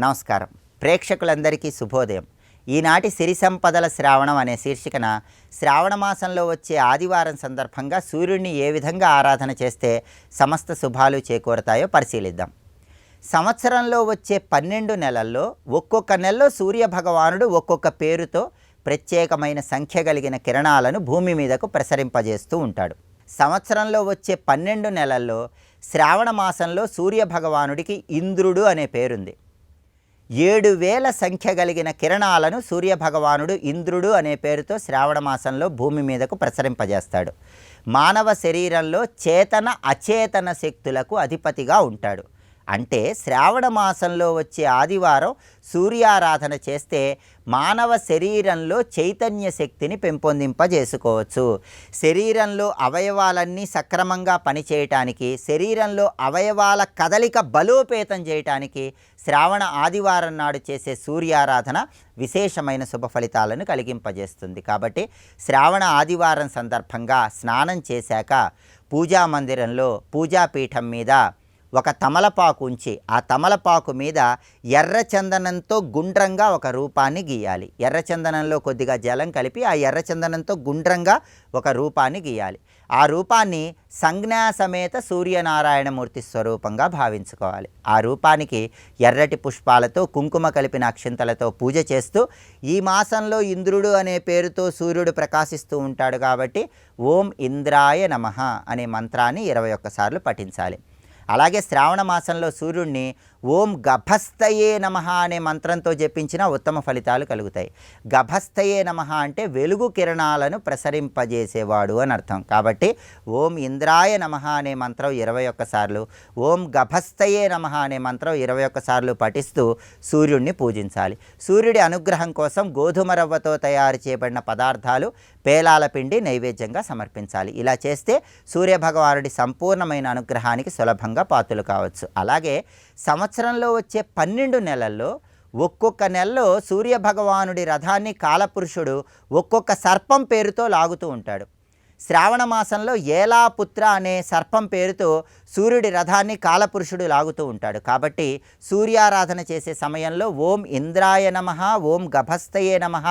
నమస్కారం. ప్రేక్షకులందరికీ శుభోదయం. ఈనాటి సిరి సంపదల శ్రావణం అనే శీర్షికన శ్రావణ మాసంలో వచ్చే ఆదివారం సందర్భంగా సూర్యుడిని ఏ విధంగా ఆరాధన చేస్తే సమస్త శుభాలు చేకూరతాయో పరిశీలిద్దాం. సంవత్సరంలో వచ్చే 12 నెలల్లో ఒక్కొక్క నెలలో సూర్య భగవానుడు ఒక్కొక్క పేరుతో ప్రత్యేకమైన సంఖ్య కలిగిన కిరణాలను భూమి మీదకు ప్రసరింపజేస్తూ ఉంటాడు. సంవత్సరంలో వచ్చే 12 నెలల్లో శ్రావణ మాసంలో సూర్య భగవానుడికి ఇంద్రుడు అనే పేరుంది. 7,000 సంఖ్య కలిగిన కిరణాలను సూర్యభగవానుడు ఇంద్రుడు అనే పేరుతో శ్రావణ మాసంలో భూమి మీదకు ప్రసరింపజేస్తాడు. మానవ శరీరంలో చేతన అచేతన శక్తులకు అధిపతిగా ఉంటాడు. అంటే శ్రావణ మాసంలో వచ్చే ఆదివారం సూర్యారాధన చేస్తే మానవ శరీరంలో చైతన్య శక్తిని పెంపొందింపజేసుకోవచ్చు. శరీరంలో అవయవాలన్నీ సక్రమంగా పనిచేయటానికి, శరీరంలో అవయవాల కదలిక బలోపేతం చేయటానికి శ్రావణ ఆదివారం నాడు చేసే సూర్యారాధన విశేషమైన శుభ ఫలితాలను కలిగింపజేస్తుంది. కాబట్టి శ్రావణ ఆదివారం సందర్భంగా స్నానం చేశాక పూజా మందిరంలో పూజాపీఠం మీద ఒక తమలపాకు ఉంచి ఆ తమలపాకు మీద ఎర్రచందనంతో గుండ్రంగా ఒక రూపాన్ని గీయాలి. ఎర్రచందనంలో కొద్దిగా జలం కలిపి ఆ ఎర్రచందనంతో గుండ్రంగా ఒక రూపాన్ని గీయాలి. ఆ రూపాన్ని సంజ్ఞా సమేత సూర్యనారాయణమూర్తి స్వరూపంగా భావించుకోవాలి. ఆ రూపానికి ఎర్రటి పుష్పాలతో కుంకుమ కలిపిన అక్షింతలతో పూజ చేస్తూ ఈ మాసంలో ఇంద్రుడు అనే పేరుతో సూర్యుడు ప్రకాశిస్తూ ఉంటాడు కాబట్టి ఓం ఇంద్రాయ నమః అనే మంత్రాన్ని 21 సార్లు పఠించాలి. అలాగే శ్రావణ మాసంలో సూర్యుడిని ఓం గభస్తయే నమః అనే మంత్రంతో జపించిన ఉత్తమ ఫలితాలు కలుగుతాయి. గభస్తయే నమః అంటే వెలుగు కిరణాలను ప్రసరింపజేసేవాడు అని అర్థం. కాబట్టి ఓం ఇంద్రాయ నమః అనే మంత్రం 21 సార్లు, ఓం గభస్తయే నమః అనే మంత్రం 21 సార్లు పఠిస్తూ సూర్యుడిని పూజించాలి. సూర్యుడి అనుగ్రహం కోసం గోధుమ రవ్వతో తయారు చేయబడిన పదార్థాలు, పేలాల పిండి నైవేద్యంగా సమర్పించాలి. ఇలా చేస్తే సూర్యభగవానుడి సంపూర్ణమైన అనుగ్రహానికి సులభంగా పాత్రలు కావచ్చు. అలాగే సంవత్సరంలో వచ్చే 12 నెలల్లో ఒక్కొక్క నెలలో సూర్యభగవానుడి రథాన్ని కాలపురుషుడు ఒక్కొక్క సర్పం పేరుతో లాగుతూ ఉంటాడు. శ్రావణ మాసంలో ఏలాపుత్ర అనే సర్పం పేరుతో సూర్యుడి రథాన్ని కాలపురుషుడు లాగుతూ ఉంటాడు. కాబట్టి సూర్యారాధన చేసే సమయంలో ఓం ఇంద్రాయ నమః, ఓం గభస్తయే నమః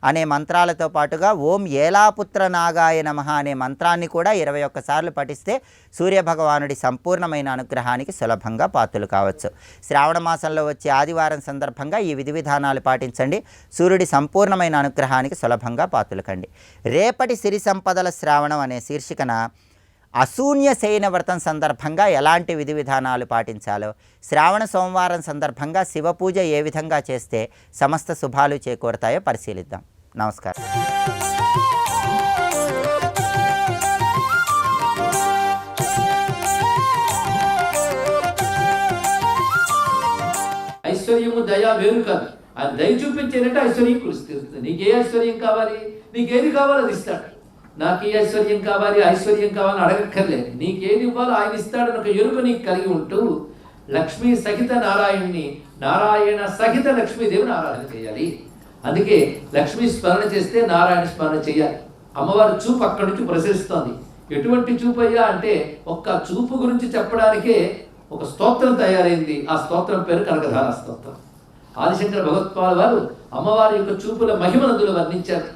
అనే మంత్రాలతో పాటుగా ఓం ఏలాపుత్ర నాగాయ నమః అనే మంత్రాన్ని కూడా 21 సార్లు పఠిస్తే సూర్యభగవానుడి సంపూర్ణమైన అనుగ్రహానికి సులభంగా పాత్రలు కావచ్చు. శ్రావణ మాసంలో వచ్చే ఆదివారం సందర్భంగా ఈ విధి విధానాలు పాటించండి. సూర్యుడి సంపూర్ణమైన అనుగ్రహానికి సులభంగా పాత్రలు కండి. రేపటి సిరి సంపదల శ్రావణం అనే శీర్షికన అశూన్య శయన వ్రతం సందర్భంగా ఎలాంటి విధి విధానాలు పాటించాలో, శ్రావణ సోమవారం సందర్భంగా శివపూజ ఏ విధంగా చేస్తే సమస్త శుభాలు చేకూరతాయో పరిశీలిద్దాం. నమస్కారం. ఐశ్వర్యము దయ వేరు కాదు. ఆ దయ చూపించేనంటే ఐశ్వర్యం కురిస్తుంది. నీకే ఐశ్వర్యం కావాలి, నీకేది కావాలో అది ఇస్తాడు. నాకు ఈ ఐశ్వర్యం కావాలి, ఐశ్వర్యం కావాలని అడగక్కర్లేదు. నీకేది ఇవ్వాలో ఆయన ఇస్తాడని ఒక ఎరుక నీకు కలిగి ఉంటూ లక్ష్మీ సహిత నారాయణ్ణి, నారాయణ సహిత లక్ష్మీదేవిని ఆరాధన చేయాలి. అందుకే లక్ష్మీ స్మరణ చేస్తే నారాయణ స్మరణ చేయాలి. అమ్మవారి చూపు అక్కడి నుంచి ప్రసరిస్తోంది. ఎటువంటి చూపు అయ్యా అంటే ఒక్క చూపు గురించి చెప్పడానికే ఒక స్తోత్రం తయారైంది. ఆ స్తోత్రం పేరు కనకధార స్తోత్రం. ఆదిశంకర భగవత్పాల్ వారు అమ్మవారి యొక్క చూపుల మహిమనందులు వర్ణించారు.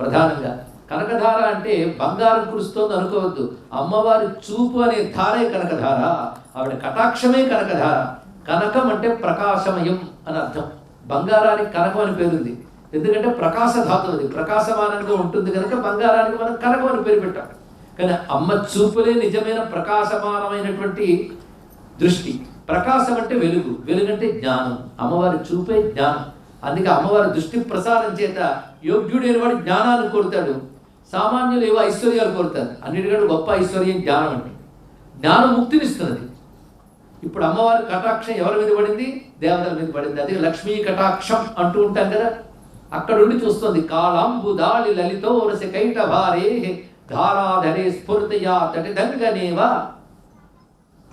ప్రధానంగా కనకధార అంటే బంగారం కురుస్తోంది అనుకోవద్దు. అమ్మవారి చూపు అనే ధారే కనకధార, ఆవిడ కటాక్షమే కనకధార. కనకం అంటే ప్రకాశమయం అని అర్థం. బంగారానికి కనకం అని పేరుంది. ఎందుకంటే ప్రకాశ ధాతువు, అది ప్రకాశమానంగా ఉంటుంది కనుక బంగారానికి మనం కనకం అని పేరు పెట్టాం. కానీ అమ్మ చూపులే నిజమైన ప్రకాశమానమైనటువంటి దృష్టి. ప్రకాశం అంటే వెలుగు, వెలుగంటే జ్ఞానం. అమ్మవారి చూపే జ్ఞానం. అందుకే అమ్మవారి దృష్టి ప్రసారం చేత యోగ్యుడైన వాడు జ్ఞానాన్ని కోరుతాడు. సామాన్యులు ఏవో ఐశ్వర్యాలు కోరుతారు. అన్నిటికంటే గొప్ప ఐశ్వర్యం జ్ఞానం అంటే. జ్ఞానం ముక్తినిస్తున్నది. ఇప్పుడు అమ్మవారి కటాక్షం ఎవరి మీద పడింది? దేవతల మీద పడింది. అదే లక్ష్మీ కటాక్షం అంటూ ఉంటాం కదా. అక్కడుండి చూస్తుంది. కాళాంబుదాళి లలితో రస కైట భారే ధారాధరే స్ఫుర్తయా తటిదంగనేవా.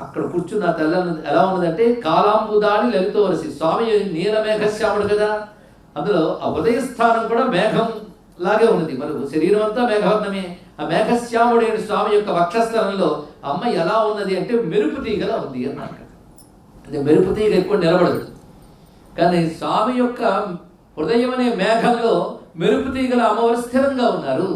అక్కడ కూర్చున్న తెల్ల ఎలా ఉన్నదంటే కాళాంబుదాళి లలితో రసి. స్వామి నీలమేఘశ్యాముడు కదా. అందులో ఆ ఉదయ స్థానం కూడా మేఘం లాగే ఉన్నది. మరి శరీరం అంతా మేఘవర్ణమే. ఆ మేఘశ్యాముడైన స్వామి యొక్క వక్షస్థలంలో అమ్మ ఎలా ఉన్నది అంటే మెరుపు తీగలా ఉంది అన్నారు. అంటే మెరుపు తీగ ఎక్కువ నిలబడదు. కానీ స్వామి యొక్క హృదయం అనే మేఘంలో మెరుపు తీగల అమ్మవారు స్థిరంగా ఉన్నారు.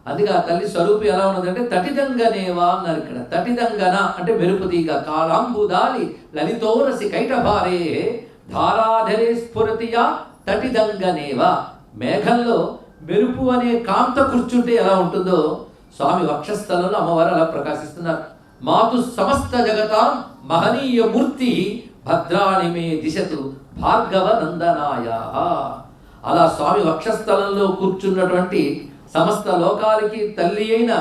అందుకే ఆ తల్లి స్వరూపం ఎలా ఉన్నదంటే తటిదంగనేవా అన్నారు ఇక్కడ. తటిదంగన అంటే మెరుపు తీగ. కాళాంబుదాలి లలితోరసి కైటభారే ధారాధరే స్ఫురతియా తటిదంగనేవా. మేఘంలో మెరుపు అనే కాంత కూర్చుంటే ఎలా ఉంటుందో స్వామి వక్షస్థలంలో అమ్మవారు అలా ప్రకాశిస్తున్నారు. మాతు సమస్త జగతాం మహనీయ మూర్తి భద్రాణి మే దిశతు భార్గవ నందనాయ. అలా స్వామి వక్షస్థలంలో కూర్చున్నటువంటి సమస్త లోకాలకి తల్లి అయిన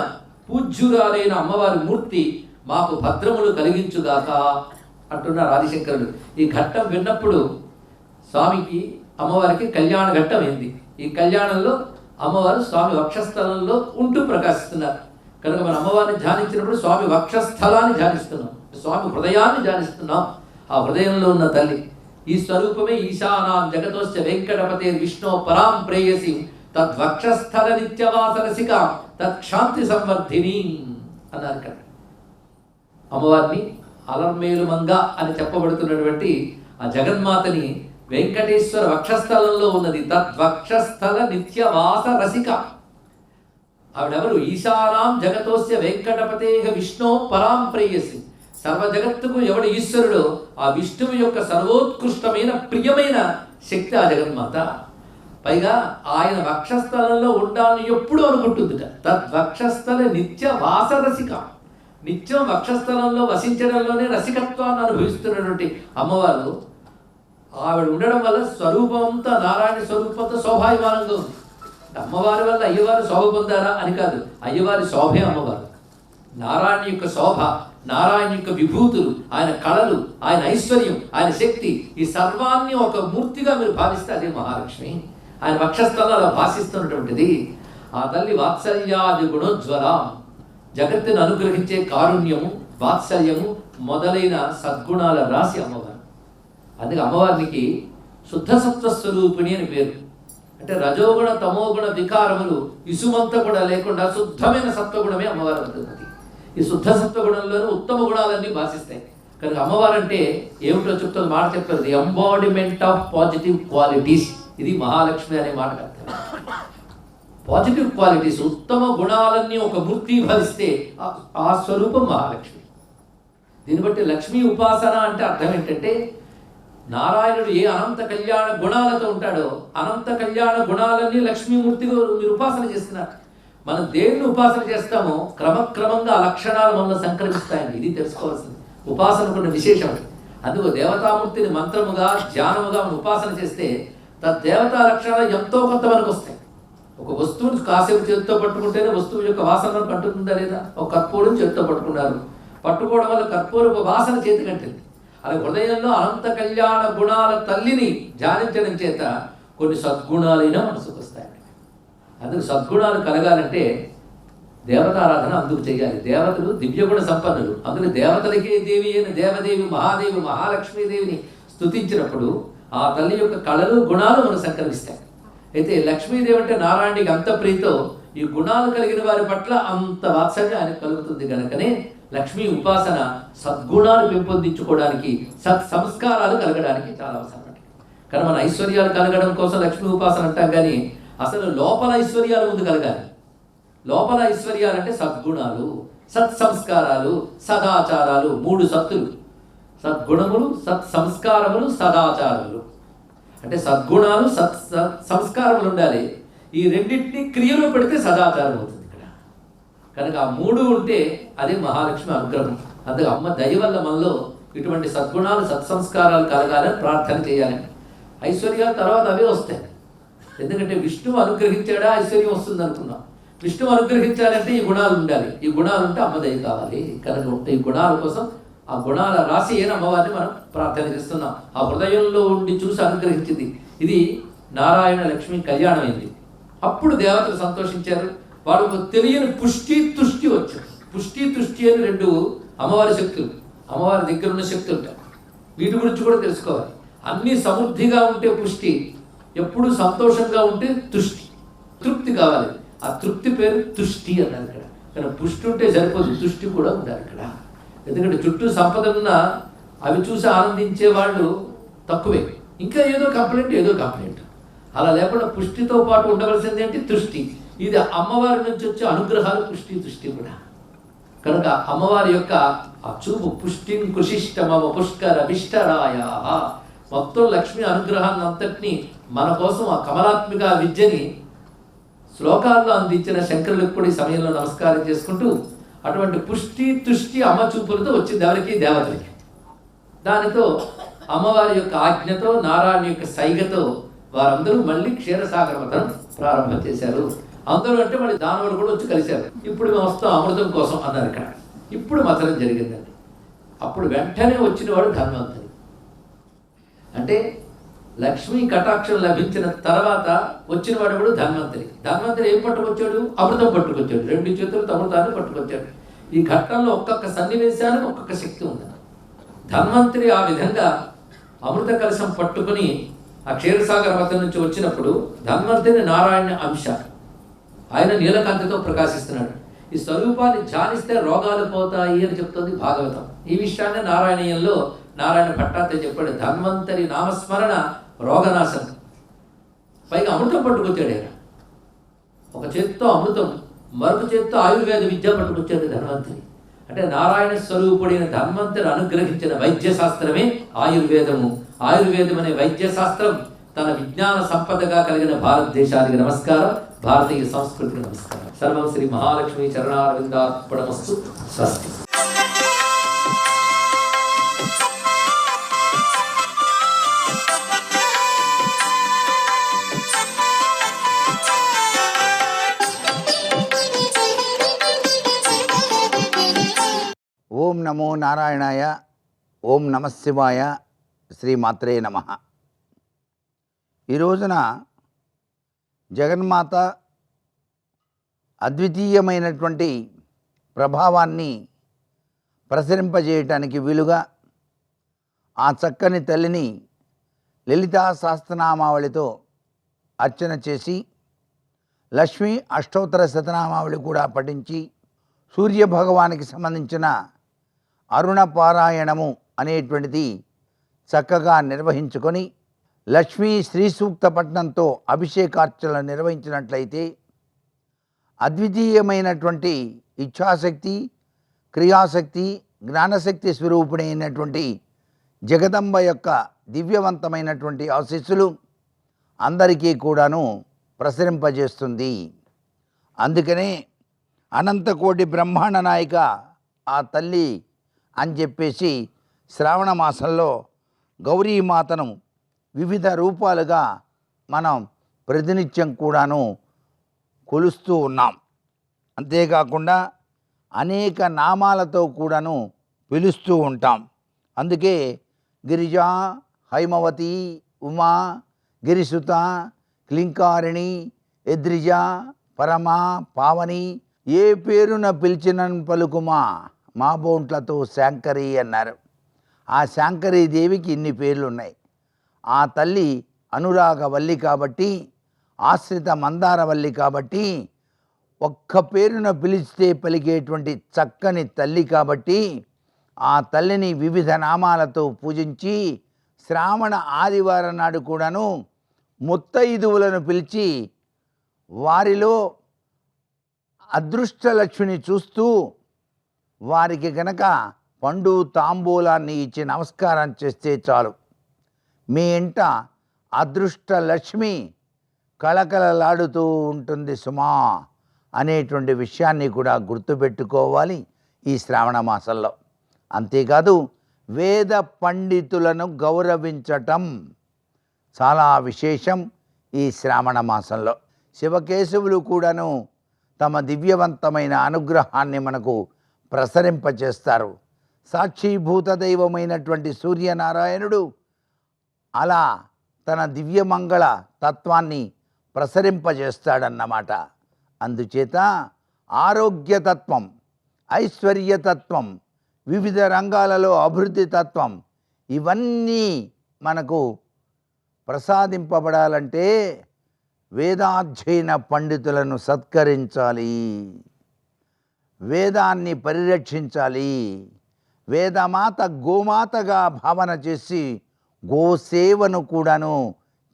పూజ్యురాలైన అమ్మవారి మూర్తి మాకు భద్రములు కలిగించుగాక అంటున్నారు ఆదిశంకరుడు. ఈ ఘట్టం విన్నప్పుడు స్వామికి అమ్మవారికి కళ్యాణ ఘట్టం అయింది. ఈ కళ్యాణంలో అమ్మవారు స్వామి వక్షస్థలంలో ఉంటూ ప్రకాశిస్తున్నారు కనుక మన అమ్మవారిని ధ్యానించినప్పుడు స్వామి వక్షస్థలాన్ని ధ్యానిస్తున్నాం, స్వామి హృదయాన్ని ధ్యానిస్తున్నాం. ఆ హృదయంలో ఉన్న తల్లి ఈ స్వరూపమే ఈశానాం జగతోస్య వెంకటపతే విష్ణు పరాం ప్రేయసి తద్వక్షస్థల నిత్యవాసరసిక తత్క్షాంతి సంవర్ధిని అన్నారు ఇక్కడ. అమ్మవారిని అలర్మేలు మంగ అని చెప్పబడుతున్నటువంటి ఆ జగన్మాతని వెంకటేశ్వర వక్షస్థలంలో ఉన్నది. తద్వక్షస్థల నిత్యవాస రసిక. ఆవిడెవరు? ఈశానాం జగతోస్య వెంకటపతే విష్ణు పరాం ప్రేయసి. సర్వ జగత్తుకు ఎవడు ఈశ్వరుడో ఆ విష్ణువు యొక్క సర్వోత్కృష్టమైన ప్రియమైన శక్తి ఆ జగన్మాత. పైగా ఆయన వక్షస్థలంలో ఉండాలని ఎప్పుడు అనుకుంటుందిట. తద్వక్షస్థల నిత్య వాస రసిక. నిత్యం వక్షస్థలంలో వసించడంలోనే రసికత్వాన్ని అనుభవిస్తున్నటువంటి అమ్మవారు ఆవిడ ఉండడం వల్ల స్వరూపంతో నారాయణ స్వరూపంతో శోభాయమానంగా ఉంది. అమ్మవారి వల్ల అయ్యవారు శోభ పొందారా అని కాదు, అయ్యవారి శోభే అమ్మవారు. నారాయణ యొక్క శోభ, నారాయణ యొక్క విభూతులు, ఆయన కళలు, ఆయన ఐశ్వర్యం, ఆయన శక్తి, ఈ సర్వాన్ని ఒక మూర్తిగా మీరు భావిస్తే అదే మహాలక్ష్మి. ఆయన వక్షస్థలంలో భాషిస్తున్నటువంటిది ఆ తల్లి. వాత్సల్యాది గుణోజ్వల, జగత్తును అనుగ్రహించే కారుణ్యము, వాత్సల్యము మొదలైన సద్గుణాల రాశి అమ్మవారు. అందుకే అమ్మవారికి శుద్ధ సత్వస్వరూపిణి అని పేరు. అంటే రజోగుణ తమోగుణ వికారములు ఇసుమంత కూడా లేకుండా శుద్ధమైన సత్వగుణమే అమ్మవారు ఉంటుంది. ఈ శుద్ధ సత్వగుణంలోనే ఉత్తమ గుణాలన్నీ భాషిస్తాయి కనుక అమ్మవారు అంటే ఏమిటో చెప్తుంది మాట చెప్తారు. The embodiment of positive qualities. ఇది మహాలక్ష్మి అనే మాట అర్థం. పాజిటివ్ క్వాలిటీస్, ఉత్తమ గుణాలన్నీ ఒక మూర్తి భవిస్తే ఆ స్వరూపం మహాలక్ష్మి. దీన్ని బట్టి లక్ష్మీ ఉపాసన అంటే అర్థం ఏంటంటే నారాయణుడు ఏ అనంత కళ్యాణ గుణాలతో ఉంటాడో అనంత కళ్యాణ గుణాలన్నీ లక్ష్మీమూర్తిగా మీరు ఉపాసన చేస్తున్నారు. మనం దేన్ని ఉపాసన చేస్తామో క్రమక్రమంగా ఆ లక్షణాలు మనలో సంక్రమిస్తాయండి. ఇది తెలుసుకోవాల్సింది ఉపాసనకున్న విశేషం. అందుకు దేవతామూర్తిని మంత్రముగా ధ్యానముగా మనం ఉపాసన చేస్తే తద్దేవతా లక్షణాలు ఎంతో కొంత మనకు వస్తాయి. ఒక వస్తువుని కాసేపు చేతితో పట్టుకుంటేనే వస్తువు యొక్క వాసన పట్టుకుందా లేదా? ఒక కర్పూరం చేతితో పట్టుకున్నారు, పట్టుకోవడం వల్ల కర్పూరపు వాసన చేతి కంటింది. అలా హృదయంలో అనంత కళ్యాణ గుణాల తల్లిని ధ్యానించడం చేత కొన్ని సద్గుణాలైనా మనసుకు వస్తాయి. అందుకు సద్గుణాలు కలగాలంటే దేవతారాధన అందుకు చేయాలి. దేవతలు దివ్యగుణ సంపన్నులు. అందులో దేవతలకే దేవి అయిన దేవదేవి మహాదేవి మహాలక్ష్మీదేవిని స్తుతించినప్పుడు ఆ తల్లి యొక్క కళలు గుణాలు మనకు సంక్రమిస్తాయి. అయితే లక్ష్మీదేవి అంటే నారాయణుడికి అంత ప్రీతో ఈ గుణాలు కలిగిన వారి పట్ల అంత వాత్సల్యం ఆయనకు కలుగుతుంది. కనుకనే లక్ష్మీ ఉపాసన సద్గుణాలు పెంపొందించుకోవడానికి, సత్ సంస్కారాలు కలగడానికి చాలా అవసరం. కానీ మన ఐశ్వర్యాలు కలగడం కోసం లక్ష్మీ ఉపాసన అంటాం, కానీ అసలు లోపల ఐశ్వర్యాలు ముందు కలగాలి. లోపల ఐశ్వర్యాలు అంటే సద్గుణాలు, సత్ సంస్కారాలు, సదాచారాలు. 3 సత్తులు: సద్గుణములు, సత్ సంస్కారములు, సదాచారములు. అంటే సద్గుణాలు, సత్ సంస్కారములు ఉండాలి. ఈ రెండింటినీ క్రియలో పెడితే సదాచారం అవుతుంది ఇక్కడ. కనుక ఆ 3 ఉంటే అదే మహాలక్ష్మి అనుగ్రహం. అందుకే అమ్మ దయ వల్ల మనలో ఇటువంటి సద్గుణాలు, సత్సంస్కారాలు కలగాలని ప్రార్థన చేయాలని. ఐశ్వర్యాలు తర్వాత అవే వస్తాయి. ఎందుకంటే విష్ణువు అనుగ్రహించాడా ఐశ్వర్యం వస్తుంది అనుకున్నాం. విష్ణువు అనుగ్రహించాలంటే ఈ గుణాలు ఉండాలి. ఈ గుణాలు ఉంటే అమ్మ దయ కావాలి. కనుక ఈ గుణాల కోసం ఆ గుణాల రాశి అయిన అమ్మవారిని మనం ప్రార్థన చేస్తున్నాం. ఆ హృదయంలో ఉండి చూసి అనుగ్రహించింది. ఇది నారాయణ లక్ష్మి కళ్యాణం అయింది. అప్పుడు దేవతలు సంతోషించారు. వాళ్ళకు తెలియని పుష్టి తుష్టి వచ్చారు. పుష్టి తుష్టి అని 2 అమ్మవారి శక్తులు, అమ్మవారి దగ్గర ఉన్న శక్తులు ఉంటాయి. వీటి గురించి కూడా తెలుసుకోవాలి. అన్నీ సమృద్ధిగా ఉంటే పుష్టి, ఎప్పుడు సంతోషంగా ఉంటే తుష్టి. తృప్తి కావాలి. ఆ తృప్తి పేరు తుష్టి అన్నారు ఇక్కడ. కానీ పుష్టి ఉంటే సరిపోదు, తుష్టి కూడా ఉండాలి ఇక్కడ. ఎందుకంటే చుట్టూ సంపదలున్న అవి చూసి ఆనందించే వాళ్ళు తక్కువే. ఇంకా ఏదో కంప్లైంట్. అలా లేకుండా పుష్టితో పాటు ఉండవలసింది ఏంటి? తుష్టి. ఇది అమ్మవారి నుంచి వచ్చే అనుగ్రహాలు, పుష్టి తుష్టి కూడా. కనుక అమ్మవారి యొక్క ఆ చూపు పుష్టిం కుశిష్టమవ పుష్కర విష్టరాయ, మొత్తం లక్ష్మి అనుగ్రహాన్ని అంతటినీ మన కోసం ఆ కమలాత్మిక విద్యని శ్లోకాల్లో అందించిన శంకరులకు కూడా ఈ సమయంలో నమస్కారం చేసుకుంటూ, అటువంటి పుష్టి తుష్టి అమ్మ చూపులతో వచ్చింది ఎవరికి? దేవతలకి. దానితో అమ్మవారి యొక్క ఆజ్ఞతో, నారాయణ యొక్క సైగతో వారందరూ మళ్ళీ క్షీరసాగర మథనం ప్రారంభం చేశారు. అందరూ అంటే మళ్ళీ దానవులు కూడా వచ్చి కలిశారు. ఇప్పుడు మేము వస్తాం అమృతం కోసం అన్నారు ఇక్కడ. ఇప్పుడు మథనం జరిగిందండి. అప్పుడు వెంటనే వచ్చినవాడు ధన్వంతరి. అంటే లక్ష్మీ కటాక్షం లభించిన తర్వాత వచ్చినవాడు కూడా ధన్వంతరి. ధన్వంతరి ఏం పట్టుకొచ్చాడు? అమృతం పట్టుకొచ్చాడు. 2 చేతులతో అమృతాన్ని పట్టుకొచ్చాడు. ఈ ఘట్టంలో ఒక్కొక్క సన్నివేశానికి ఒక్కొక్క శక్తి ఉంది. ధన్వంతరి ఆ విధంగా అమృత కలశం పట్టుకుని ఆ క్షీరసాగర మథనం నుంచి వచ్చినప్పుడు ధన్వంతరి నారాయణ అంశ, ఆయన నీలకాంతితో ప్రకాశిస్తున్నాడు. ఈ స్వరూపాన్ని ధ్యానిస్తే రోగాలు పోతాయి అని చెప్తుంది భాగవతం. ఈ విషయాన్ని నారాయణీయంలో నారాయణ భట్టాత్రేయ చెప్పాడు. ధన్వంతరి నామస్మరణ రోగనాశనం. పైగా అమృతం పట్టుకొచ్చాడు ఆయన. ఒక చేతితో అమృతం, మరొక చేతితో ఆయుర్వేద విద్య పట్టుకొచ్చాడు ధన్వంతరి. అంటే నారాయణ స్వరూపుడైన ధన్వంతరి అనుగ్రహించిన వైద్య శాస్త్రమే ఆయుర్వేదము. ఆయుర్వేదం అనే వైద్య శాస్త్రం తన విజ్ఞాన సంపదగా కలిగిన భారతదేశానికి నమస్కారం, భారతీయ సంస్కృతికి నమస్కారం. సర్వం శ్రీ మహాలక్ష్మి చరణారవిందార్పణమస్తు. స్వస్తి. ఓం నమో నారాయణాయ. ఓం నమఃశివాయ. శ్రీమాత్రే నమః. ఈ రోజున జగన్మాత అద్వితీయమైనటువంటి ప్రభావాన్ని ప్రసరింపజేయటానికి వీలుగా ఆ చక్కని తల్లిని లలితా సహస్రనామావళితో అర్చన చేసి, లక్ష్మీ అష్టోత్తర శతనామావళి కూడా పఠించి, సూర్యభగవానికి సంబంధించిన అరుణ పారాయణము అనేటువంటిది చక్కగా నిర్వహించుకొని, లక్ష్మీ శ్రీ సూక్త పఠనంతో అభిషేకార్చనలు నిర్వహించినట్లయితే అద్వితీయమైనటువంటి ఇచ్ఛాశక్తి, క్రియాశక్తి, జ్ఞానశక్తి స్వరూపుడైనటువంటి జగదంబ యొక్క దివ్యవంతమైనటువంటి ఆశీస్సులు అందరికీ కూడాను ప్రసరింపజేస్తుంది. అందుకనే అనంతకోటి బ్రహ్మాండ నాయిక ఆ తల్లి అని చెప్పేసి శ్రావణ మాసంలో గౌరీమాతను వివిధ రూపాలుగా మనం ప్రతినిత్యం కూడాను కొలుస్తూ ఉన్నాం. అంతేకాకుండా అనేక నామాలతో కూడాను పిలుస్తూ ఉంటాం. అందుకే గిరిజా, హైమవతి, ఉమా, గిరిసుత, క్లింకారిణి, ఎద్రిజ, పరమ, పావని, ఏ పేరున పిలిచిన పలుకుమా మా బోంట్లతో శాంకరి అన్నారు. ఆ శాంకరీ దేవికి ఇన్ని పేర్లు ఉన్నాయి. ఆ తల్లి అనురాగవల్లి కాబట్టి, ఆశ్రిత మందారవల్లి కాబట్టి, ఒక్క పేరున పిలిస్తే పలికేటువంటి చక్కని తల్లి కాబట్టి, ఆ తల్లిని వివిధ నామాలతో పూజించి, శ్రావణ ఆదివారం నాడు కూడాను ముత్తైదువులను పిలిచి వారిలో అదృష్టలక్ష్మిని చూస్తూ వారికి గనక పండు తాంబూలాన్ని ఇచ్చి నమస్కారం చేస్తే చాలు, మీ ఇంట అదృష్ట లక్ష్మి కళకళలాడుతూ ఉంటుంది సుమా అనేటువంటి విషయాన్ని కూడా గుర్తుపెట్టుకోవాలి ఈ శ్రావణ మాసంలో. అంతేకాదు వేద పండితులను గౌరవించటం చాలా విశేషం ఈ శ్రావణ మాసంలో. శివకేశవులు కూడాను తమ దివ్యవంతమైన అనుగ్రహాన్ని మనకు ప్రసరింపచేస్తారు. సాక్షిభూత దైవమైనటువంటి సూర్యనారాయణుడు అలా తన దివ్యమంగళ తత్వాన్ని ప్రసరింపజేస్తాడన్నమాట. అందుచేత ఆరోగ్యతత్వం, ఐశ్వర్యతత్వం, వివిధ రంగాలలో అభివృద్ధి తత్వం ఇవన్నీ మనకు ప్రసాదింపబడాలంటే వేదాధ్యయన పండితులను సత్కరించాలి, వేదాన్ని పరిరక్షించాలి, వేదమాత గోమాతగా భావన చేసి గోసేవను కూడాను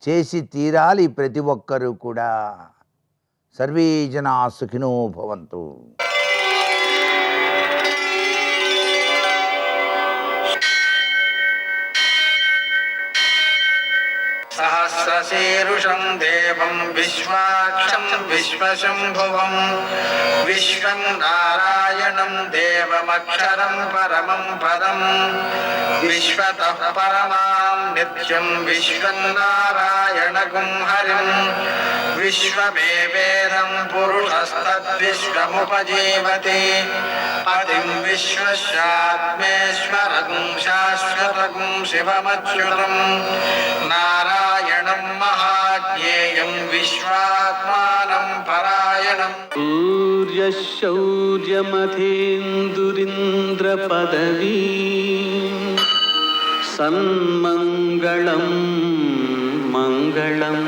చేసి తీరాలి ప్రతి ఒక్కరూ కూడా. సర్వే జనా సుఖినో భవంతు. సహస్రశీరుషం దేవం విశ్వాక్షం విశ్వశంభువం విశ్వం నారాయణం దేవమక్షరం పరమం పదం విశ్వతః పరమాం నిత్యం విశ్వం నారాయణగుం హరిం విశ్వమేవేదం పురుషస్తద్విశ్వముపజీవతి పతిం విశ్వస్యాత్మేశ్వరగుం శాశ్వతగుం శివమచ్యుతం నారాయణం మహాజ్ఞేయం విశ్వాత్మానం పరాయణం. సూర్యశౌర్యమథేందురింద్రపదవీ సన్మంగళం మంగళం.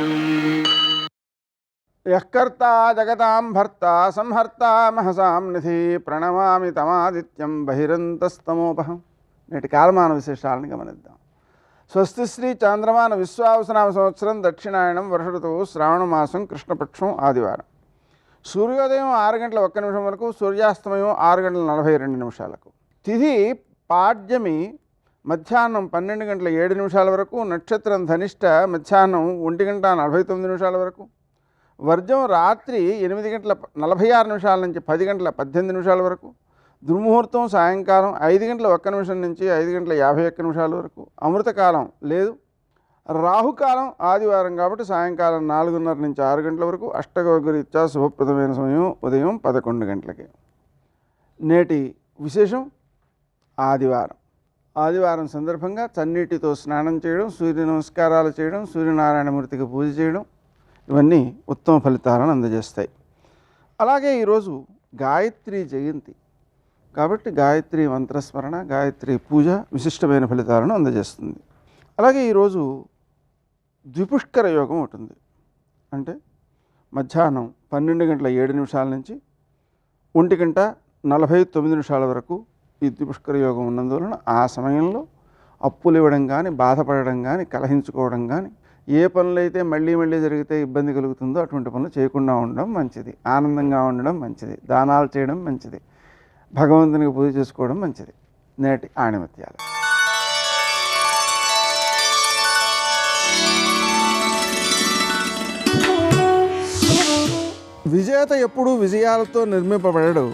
యఃకర్తా జగతాం భర్త సంహర్త మహసాం నిధి ప్రణమామి తమాదిత్యం బహిరంతస్తమోపహం. నేటి కాలమాన విశేషాలను గమనిద్దాం. స్వస్తి శ్రీ చాంద్రమాన విశ్వావసనామ సంవత్సరం దక్షిణాయనం వర్ష ఋతువు శ్రావణ మాసం కృష్ణపక్షం ఆదివారం. సూర్యోదయం 6:01 వరకు, సూర్యాస్తమయం 6:42 తిథి పాడ్యమి మధ్యాహ్నం 12:07 వరకు, నక్షత్రం ధనిష్ట మధ్యాహ్నం 1:49 వరకు, వర్జం రాత్రి 8:46 నుంచి 10:18 వరకు, దుర్ముహూర్తం సాయంకాలం 5:01 నుంచి 5:51 వరకు, అమృతకాలం లేదు. రాహుకాలం ఆదివారం కాబట్టి సాయంకాలం 4:30 నుంచి 6 గంటల వరకు, అష్టగౌరీత్యా శుభప్రదమైన సమయం ఉదయం 11 గంటలకి. నేటి విశేషం ఆదివారం. ఆదివారం సందర్భంగా చన్నీటితో స్నానం చేయడం, సూర్య నమస్కారాలు చేయడం, సూర్యనారాయణమూర్తికి పూజ చేయడం ఇవన్నీ ఉత్తమ ఫలితాలను అందజేస్తాయి. అలాగే ఈరోజు గాయత్రి జయంతి కాబట్టి గాయత్రి మంత్రస్మరణ, గాయత్రి పూజ విశిష్టమైన ఫలితాలను అందజేస్తుంది. అలాగే ఈరోజు ద్విపుష్కర యోగం ఉంటుంది. అంటే మధ్యాహ్నం 12:07 నుంచి 1:49 వరకు ఈ ద్విపుష్కర యోగం ఉన్నందువలన ఆ సమయంలో అప్పులు ఇవ్వడం కానీ, బాధపడడం కానీ, కలహించుకోవడం కానీ, ఏ పనులైతే మళ్ళీ మళ్ళీ జరిగితే ఇబ్బంది కలుగుతుందో అటువంటి పనులు చేయకుండా ఉండడం మంచిది. ఆనందంగా ఉండడం మంచిది. దానాలు చేయడం మంచిది. భగవంతునికి పూజ చేసుకోవడం మంచిది. నేటి ఆణిమత్యాలు. విజేత ఎప్పుడూ విజయాలతో నిర్మింపబడడు.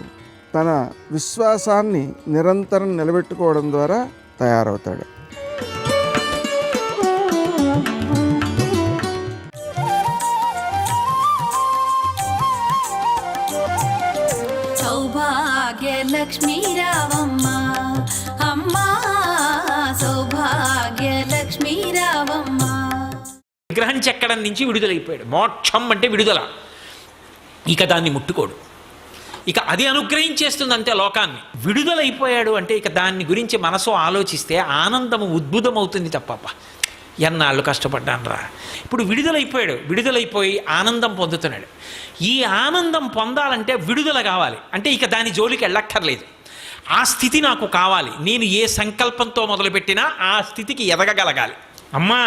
తన విశ్వాసాన్ని నిరంతరం నిలబెట్టుకోవడం ద్వారా తయారవుతాడు. సౌభాగ్యలక్ష్మీ రావమ్మ అమ్మా, సౌభాగ్యలక్ష్మీ రావమ్మ. విగ్రహం చెక్కడం నుంచి విడుదలైపోయాడు. మోక్షం అంటే విడుదల. ఇక దాన్ని ముట్టుకోడు. ఇక అది అనుగ్రహించేస్తుంది అంతే లోకాన్ని. విడుదలైపోయాడు అంటే ఇక దాన్ని గురించి మనసు ఆలోచిస్తే ఆనందము ఉద్భుతమవుతుంది తప్ప ఎన్నాళ్ళు కష్టపడ్డాను రా. ఇప్పుడు విడుదలైపోయాడు. విడుదలైపోయి ఆనందం పొందుతున్నాడు. ఈ ఆనందం పొందాలంటే విడుదల కావాలి. అంటే ఇక దాని జోలికి వెళ్ళక్కర్లేదు. ఆ స్థితి నాకు కావాలి. నేను ఏ సంకల్పంతో మొదలుపెట్టినా ఆ స్థితికి ఎదగగలగాలి. అమ్మా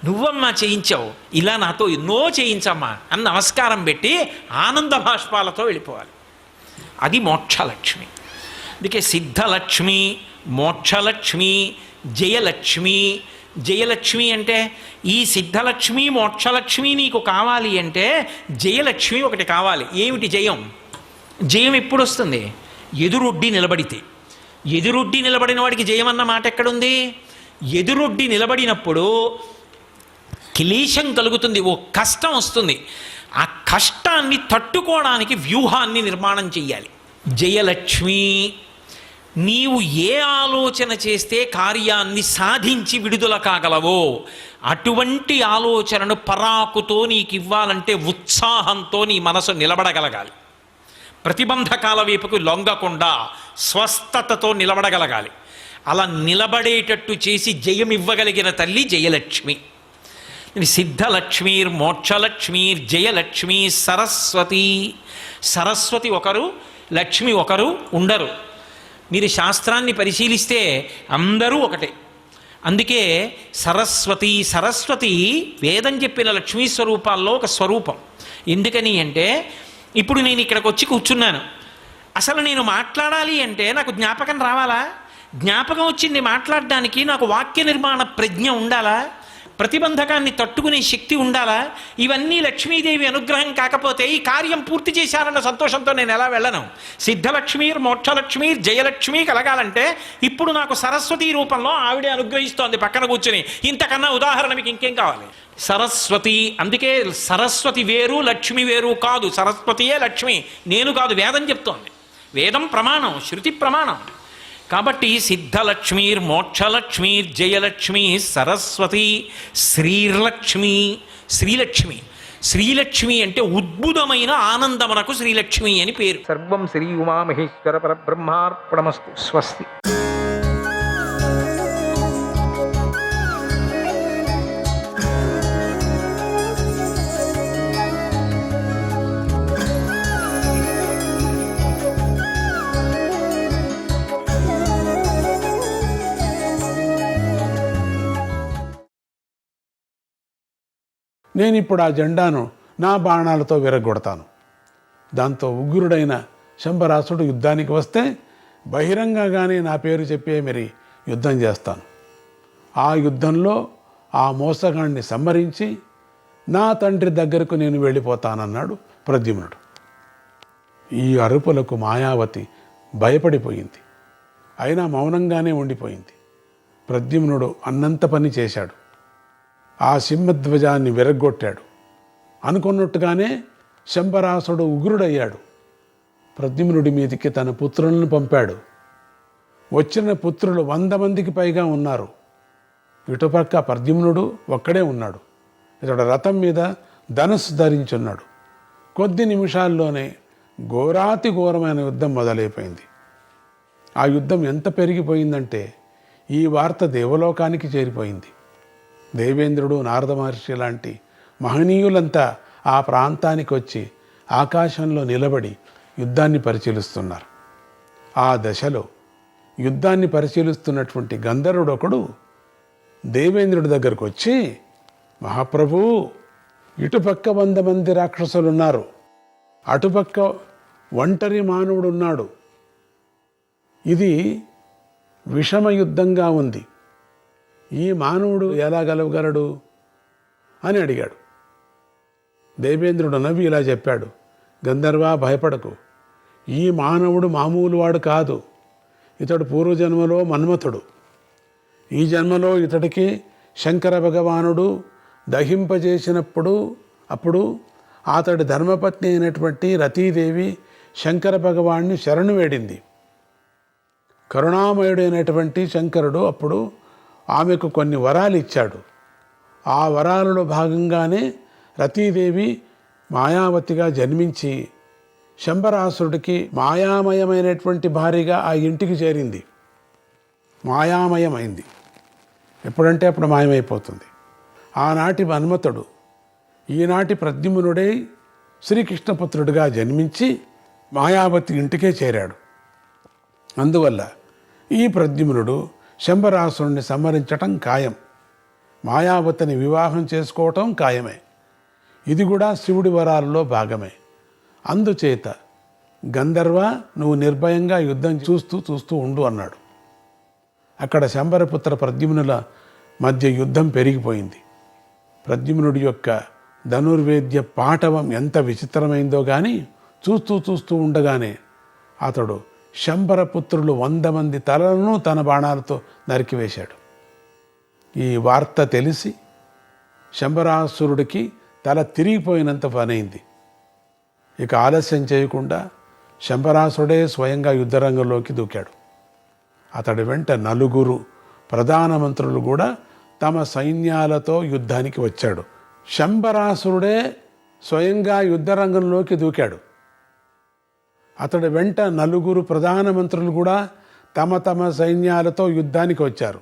నువ్వమ్మా చేయించావు, ఇలా నాతో ఎన్నో చేయించమ్మా అని నమస్కారం పెట్టి ఆనంద భాష్పాలతో వెళ్ళిపోవాలి. అది మోక్షలక్ష్మి. అందుకే సిద్ధలక్ష్మి, మోక్షలక్ష్మి, జయలక్ష్మి. జయలక్ష్మి అంటే ఈ సిద్ధలక్ష్మి, మోక్షలక్ష్మి నీకు కావాలి అంటే జయలక్ష్మి ఒకటి కావాలి. ఏమిటి జయం? జయం ఎప్పుడు వస్తుంది? ఎదురొడ్డి నిలబడితే. ఎదురొడ్డి నిలబడిన వాడికి జయం అన్న మాట ఎక్కడుంది? ఎదురొడ్డి నిలబడినప్పుడు క్లేశం కలుగుతుంది, ఓ కష్టం వస్తుంది. ఆ కష్టాన్ని తట్టుకోవడానికి వ్యూహాన్ని నిర్మాణం చెయ్యాలి. జయలక్ష్మి, నీవు ఏ ఆలోచన చేస్తే కార్యాన్ని సాధించి విడుదల కాగలవో అటువంటి ఆలోచనను పరాకుతో నీకు ఇవ్వాలంటే ఉత్సాహంతో నీ మనసు నిలబడగలగాలి. ప్రతిబంధకాల వైపుకు లొంగకుండా స్వస్థతతో నిలబడగలగాలి. అలా నిలబడేటట్టు చేసి జయమివ్వగలిగిన తల్లి జయలక్ష్మి. సిద్ధలక్ష్మీర్, మోక్షలక్ష్మీర్, జయలక్ష్మి, సరస్వతి. సరస్వతి ఒకరు, లక్ష్మి ఒకరు ఉండరు. మీరు శాస్త్రాన్ని పరిశీలిస్తే అందరూ ఒకటే. అందుకే సరస్వతి వేదం చెప్పిన లక్ష్మీ స్వరూపాల్లో ఒక స్వరూపం. ఎందుకని అంటే ఇప్పుడు నేను ఇక్కడికి వచ్చి కూర్చున్నాను, అసలు నేను మాట్లాడాలి అంటే నాకు జ్ఞాపకం రావాలా? జ్ఞాపకం వచ్చింది మాట్లాడడానికి నాకు వాక్య నిర్మాణ ప్రజ్ఞ ఉండాలా? ప్రతిబంధకాన్ని తట్టుకునే శక్తి ఉండాలా? ఇవన్నీ లక్ష్మీదేవి అనుగ్రహం కాకపోతే ఈ కార్యం పూర్తి చేశారన్న సంతోషంతో నేను ఎలా వెళ్ళను? సిద్ధలక్ష్మీర్ మోక్షలక్ష్మీర్ జయలక్ష్మి కలగాలంటే ఇప్పుడు నాకు సరస్వతి రూపంలో ఆవిడే అనుగ్రహిస్తోంది పక్కన కూర్చుని. ఇంతకన్నా ఉదాహరణ మీకు ఇంకేం కావాలి? సరస్వతి. అందుకే సరస్వతి వేరు లక్ష్మి వేరు కాదు. సరస్వతియే లక్ష్మి, నేను కాదు. వేదం చెప్తోంది. వేదం ప్రమాణం, శృతి ప్రమాణం. కాబట్టి సిద్ధలక్ష్మీర్ మోక్షలక్ష్మీర్ జయలక్ష్మి సరస్వతి శ్రీలక్ష్మి. శ్రీలక్ష్మి అంటే ఉద్భుతమైన ఆనందమునకు శ్రీలక్ష్మి అని పేరు. సర్వం శ్రీ ఉమామహేశ్వర పరబ్రహ్మార్పణమస్తు. స్వస్తి. నేను ఇప్పుడు ఆ జెండాను నా బాణాలతో విరగొడతాను. దాంతో ఉగ్రుడైన శంబరాసుడు యుద్ధానికి వస్తే బహిరంగంగానే నా పేరు చెప్పే మరి యుద్ధం చేస్తాను. ఆ యుద్ధంలో ఆ మోసగాణ్ణి సంహరించి నా తండ్రి దగ్గరకు నేను వెళ్ళిపోతానన్నాడు ప్రద్యుమ్నుడు. ఈ అరుపులకు మాయావతి భయపడిపోయింది. అయినా మౌనంగానే ఉండిపోయింది. ప్రద్యుమ్నుడు అన్నంత పని చేశాడు. ఆ సింహధ్వజాన్ని విరగ్గొట్టాడు. అనుకున్నట్టుగానే శంబరాసుడు ఉగ్రుడయ్యాడు. ప్రద్యుమ్నుడి మీదికి తన పుత్రులను పంపాడు. వచ్చిన పుత్రులు 100 మందికి పైగా ఉన్నారు. ఇటుపక్క ప్రద్యుమ్నుడు ఒక్కడే ఉన్నాడు. ఇతడు రథం మీద ధనుస్సు ధరించున్నాడు. కొద్ది నిమిషాల్లోనే ఘోరాతి ఘోరమైన యుద్ధం మొదలైపోయింది. ఆ యుద్ధం ఎంత పెరిగిపోయిందంటే ఈ వార్త దేవలోకానికి చేరిపోయింది. దేవేంద్రుడు, నారద మహర్షి లాంటి మహనీయులంతా ఆ ప్రాంతానికి వచ్చి ఆకాశంలో నిలబడి యుద్ధాన్ని పరిశీలిస్తున్నారు. ఆ దశలో యుద్ధాన్ని పరిశీలిస్తున్నటువంటి గంధర్వుడు ఒకడు దేవేంద్రుడి దగ్గరకు వచ్చి, మహాప్రభు, ఇటుపక్క 100 మంది రాక్షసులున్నారు, అటుపక్క ఒంటరి మానవుడు ఉన్నాడు. ఇది విషమ యుద్ధంగా ఉంది. ఈ మానవుడు ఎలా గెలవగలడు అని అడిగాడు. దేవేంద్రుడు నవ్వి ఇలా చెప్పాడు, గంధర్వ, భయపడకు. ఈ మానవుడు మామూలు వాడు కాదు. ఇతడు పూర్వజన్మలో మన్మథుడు. ఈ జన్మలో ఇతడికి శంకర భగవానుడు దహింపజేసినప్పుడు అప్పుడు అతడి ధర్మపత్ని అయినటువంటి రతీదేవి శంకర భగవాన్ని శరణు వేడింది. కరుణామయుడైనటువంటి శంకరుడు అప్పుడు ఆమెకు కొన్ని వరాలు ఇచ్చాడు. ఆ వరాలలో భాగంగానే రతీదేవి మాయావతిగా జన్మించి శంబరాసురుడికి మాయామయమైనటువంటి భార్యగా ఆ ఇంటికి చేరింది. మాయామయమైంది. ఎప్పుడంటే అప్పుడు మాయమైపోతుంది. ఆనాటి మన్మథుడు ఈనాటి ప్రద్యుమ్నుడై శ్రీకృష్ణపుత్రుడిగా జన్మించి మాయావతి ఇంటికే చేరాడు. అందువల్ల ఈ ప్రద్యుమ్నుడు శంబరాసురుణ్ణి సంహరించటం ఖాయం. మాయావతిని వివాహం చేసుకోవటం ఖాయమే. ఇది కూడా శివుడి వరాలలో భాగమే. అందుచేత గంధర్వ, నువ్వు నిర్భయంగా యుద్ధం చూస్తూ ఉండు అన్నాడు. అక్కడ శంబరపుత్ర ప్రద్యుమ్నుల మధ్య యుద్ధం పెరిగిపోయింది. ప్రద్యుమ్నుడి యొక్క ధనుర్వేద్య పాటవం ఎంత విచిత్రమైందో కానీ చూస్తూ ఉండగానే అతడు శంబరపుత్రులు 100 మంది తలలను తన బాణాలతో నరికివేశాడు. ఈ వార్త తెలిసి శంబరాసురుడికి తల తిరిగిపోయినంత పనైంది. ఇక ఆలస్యం చేయకుండా శంబరాసురుడే స్వయంగా యుద్ధరంగంలోకి దూకాడు. అతడి వెంట 4 ప్రధాన మంత్రులు కూడా తమ సైన్యాలతో యుద్ధానికి వచ్చాడు. శంబరాసురుడే స్వయంగా యుద్ధరంగంలోకి దూకాడు. అతడి వెంట 4 ప్రధాన మంత్రులు కూడా తమ సైన్యాలతో యుద్ధానికి వచ్చారు.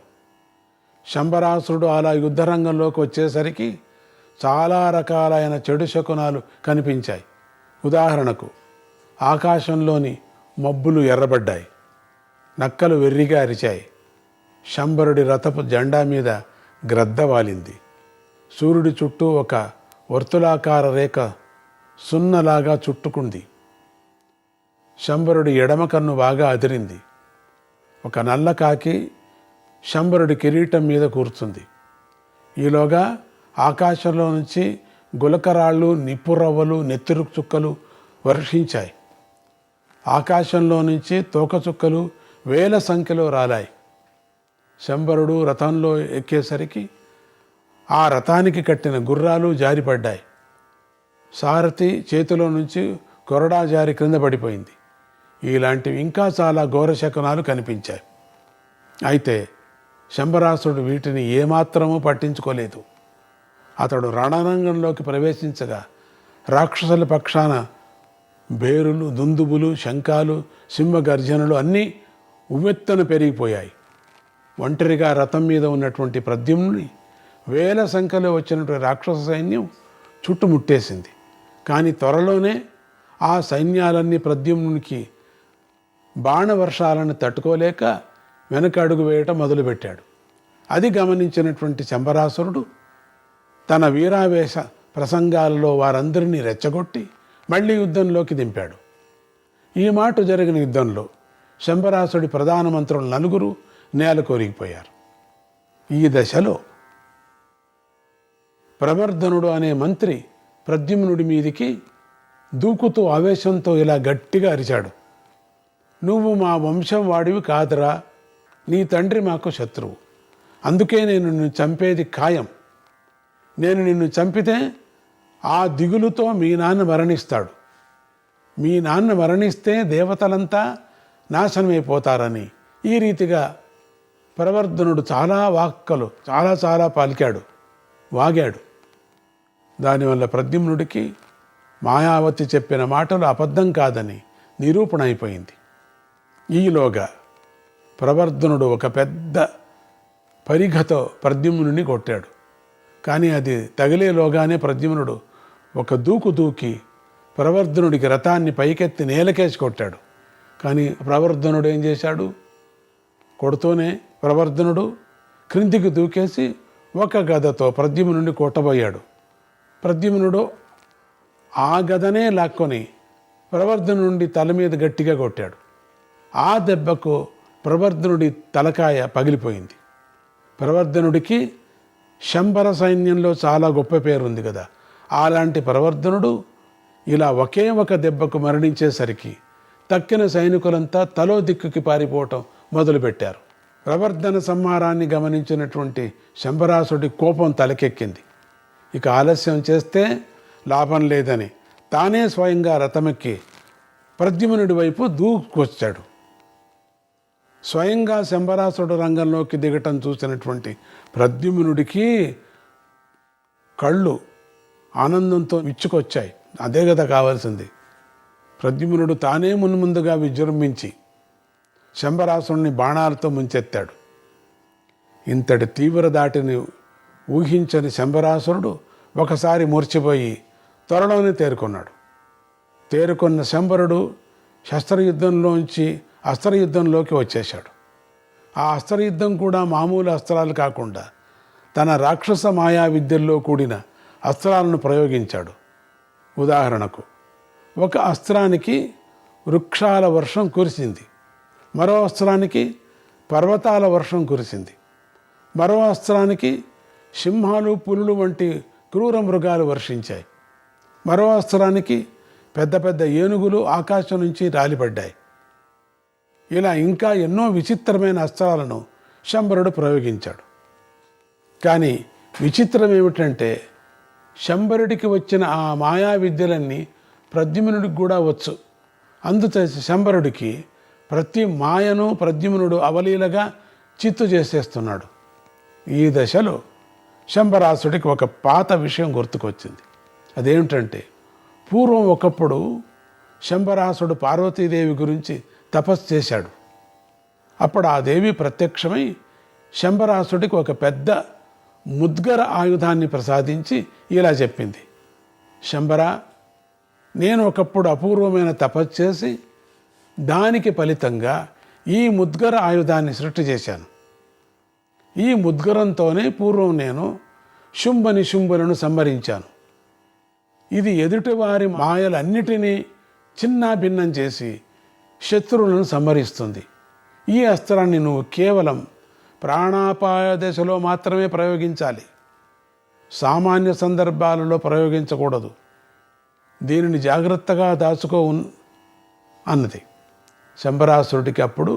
శంబరాసురుడు అలా యుద్ధరంగంలోకి వచ్చేసరికి చాలా రకాలైన చెడు శకునాలు కనిపించాయి. ఉదాహరణకు ఆకాశంలోని మబ్బులు ఎర్రబడ్డాయి, నక్కలు వెర్రిగా అరిచాయి, శంబరుడి రథపు జెండా మీద గ్రద్ద వాలింది. సూర్యుడి చుట్టూ ఒక వర్తులాకార రేఖ సున్నలాగా చుట్టుకుంది. శంబరుడి ఎడమ కన్ను బాగా అదిరింది. ఒక నల్ల కాకి శంబరుడి కిరీటం మీద కూర్చుంది. ఈలోగా ఆకాశంలో నుంచి గులకరాళ్ళు, నిప్పురవ్వలు, నెత్తురు చుక్కలు వర్షించాయి. ఆకాశంలో నుంచి తోకచుక్కలు వేల సంఖ్యలో రాలాయి. శంబరుడు రథంలో ఎక్కేసరికి ఆ రథానికి కట్టిన గుర్రాలు జారిపడ్డాయి. సారథి చేతిలో నుంచి కొరడా జారి క్రింద పడిపోయింది. ఇలాంటివి ఇంకా చాలా ఘోర శకునాలు కనిపించాయి. అయితే శంబరాసుడు వీటిని ఏమాత్రమూ పట్టించుకోలేదు. అతడు రణరంగంలోకి ప్రవేశించగా రాక్షసుల పక్షాన బేరులు, దుందుబులు, శంఖాలు, సింహగర్జనలు అన్నీ ఉవ్వెత్తున పెరిగిపోయాయి. ఒంటరిగా రథం మీద ఉన్నటువంటి ప్రద్యుమ్నుని వేల సంఖ్యలో వచ్చినటువంటి రాక్షస సైన్యం చుట్టుముట్టేసింది. కానీ త్వరలోనే ఆ సైన్యాలన్నీ ప్రద్యుమ్నునికి బాణవర్షాలను తట్టుకోలేక వెనక అడుగు వేయటం మొదలుపెట్టాడు. అది గమనించినటువంటి శంబరాసురుడు తన వీరావేశ ప్రసంగాలలో వారందరినీ రెచ్చగొట్టి మళ్ళీ యుద్ధంలోకి దింపాడు. ఈ మాట జరిగిన యుద్ధంలో శంబరాసుడి ప్రధాన మంత్రులు 4 నేల కొరిగిపోయారు. ఈ దశలో ప్రవర్ధనుడు అనే మంత్రి ప్రద్యుమ్నుడి మీదికి దూకుతూ ఆవేశంతో ఇలా గట్టిగా అరిచాడు. నువ్వు మా వంశం వాడివి కాదురా, నీ తండ్రి మాకు శత్రువు, అందుకే నేను నిన్ను చంపేది ఖాయం. నేను నిన్ను చంపితే ఆ దిగులుతో మీ నాన్న మరణిస్తాడు. మీ నాన్న మరణిస్తే దేవతలంతా నాశనమైపోతారని ఈ రీతిగా ప్రవర్ధనుడు చాలా వాక్కలు చాలా పలికాడు, వాగాడు. దానివల్ల ప్రద్యుమ్నుడికి మాయావతి చెప్పిన మాటలు అబద్ధం కాదని నిరూపణ అయిపోయింది. ఈలోగా ప్రవర్ధనుడు ఒక పెద్ద పరిఘతో ప్రద్యుమ్నుడిని కొట్టాడు. కానీ అది తగిలేలోగానే ప్రద్యుమ్నుడు ఒక దూకు దూకి ప్రవర్ధనుడికి రథాన్ని పైకెత్తి నేలకేసి కొట్టాడు. కానీ ప్రవర్ధనుడు ఏం చేశాడు? కొడుతూనే ప్రవర్ధనుడు క్రిందికి దూకేసి ఒక గదతో ప్రద్యుమ్నుడిని కొట్టబోయాడు. ప్రద్యుమ్నుడు ఆ గదనే లాక్కొని ప్రవర్ధనుడి తల మీద గట్టిగా కొట్టాడు. ఆ దెబ్బకు ప్రవర్ధనుడి తలకాయ పగిలిపోయింది. ప్రవర్ధనుడికి శంబర సైన్యంలో చాలా గొప్ప పేరుంది కదా. అలాంటి ప్రవర్ధనుడు ఇలా ఒకే ఒక దెబ్బకు మరణించేసరికి తక్కిన సైనికులంతా తలో దిక్కుకి పారిపోవటం మొదలుపెట్టారు. ప్రవర్ధన సంహారాన్ని గమనించినటువంటి శంబరాసుడి కోపం తలకెక్కింది. ఇక ఆలస్యం చేస్తే లాభం లేదని తానే స్వయంగా రథమెక్కి ప్రద్యుమ్నుడి వైపు దూకొచ్చాడు. స్వయంగా శంబరాసుడు రంగంలోకి దిగటం చూసినటువంటి ప్రద్యుమ్నుడికి కళ్ళు ఆనందంతో విచ్చుకొచ్చాయి. అదే కదా కావాల్సింది. ప్రద్యుమ్నుడు తానే ముందుగా విజృంభించి శంబరాసుడిని బాణాలతో ముంచెత్తాడు. ఇంతటి తీవ్ర దాటిని ఊహించని శంబరాసురుడు ఒకసారి మూర్చిపోయి త్వరలోనే తేరుకున్నాడు. తేరుకున్న శంబరుడు శస్త్రయుద్ధంలోంచి అస్త్రయుద్ధంలోకి వచ్చేశాడు. ఆ అస్త్రయుద్ధం కూడా మామూలు అస్త్రాలు కాకుండా తన రాక్షస మాయా విద్యల్లో కూడిన అస్త్రాలను ప్రయోగించాడు. ఉదాహరణకు ఒక అస్త్రానికి వృక్షాల వర్షం కురిసింది, మరో అస్త్రానికి పర్వతాల వర్షం కురిసింది, మరో అస్త్రానికి సింహాలు, పులులు వంటి క్రూర మృగాలు వర్షించాయి, మరో అస్త్రానికి పెద్ద పెద్ద ఏనుగులు ఆకాశం నుంచి రాలిపడ్డాయి. ఇలా ఇంకా ఎన్నో విచిత్రమైన అస్త్రాలను శంబరుడు ప్రయోగించాడు. కానీ విచిత్రం ఏమిటంటే శంబరుడికి వచ్చిన ఆ మాయా విద్యలన్నీ ప్రద్యుమ్నుడికి కూడా వచ్చు. అందుచే శంబరుడికి ప్రతి మాయను ప్రద్యుమ్నుడు అవలీలగా చిత్తు చేసేస్తున్నాడు. ఈ దశలో శంబరాసుడికి ఒక పాత విషయం గుర్తుకొచ్చింది. అదేమిటంటే పూర్వం ఒకప్పుడు శంబరాసుడు పార్వతీదేవి గురించి తపస్సు చేశాడు. అప్పుడు ఆ దేవి ప్రత్యక్షమై శంబరాసుడికి ఒక పెద్ద ముద్గర ఆయుధాన్ని ప్రసాదించి ఇలా చెప్పింది: శంబర, నేను ఒకప్పుడు అపూర్వమైన తపస్సు చేసి దానికి ఫలితంగా ఈ ముద్గర ఆయుధాన్ని సృష్టి చేశాను. ఈ ముద్గరంతోనే పూర్వం నేను శుంభనిశుంభులను సంహరించాను. ఇది ఎదుటివారి మాయలన్నిటినీ చిన్నా భిన్నం చేసి శత్రువులను సంహరిస్తుంది. ఈ అస్త్రాన్ని నువ్వు కేవలం ప్రాణాపాయ దశలో మాత్రమే ప్రయోగించాలి, సామాన్య సందర్భాలలో ప్రయోగించకూడదు. దీనిని జాగ్రత్తగా దాచుకో అన్నది. శంబరాసురుడికి అప్పుడు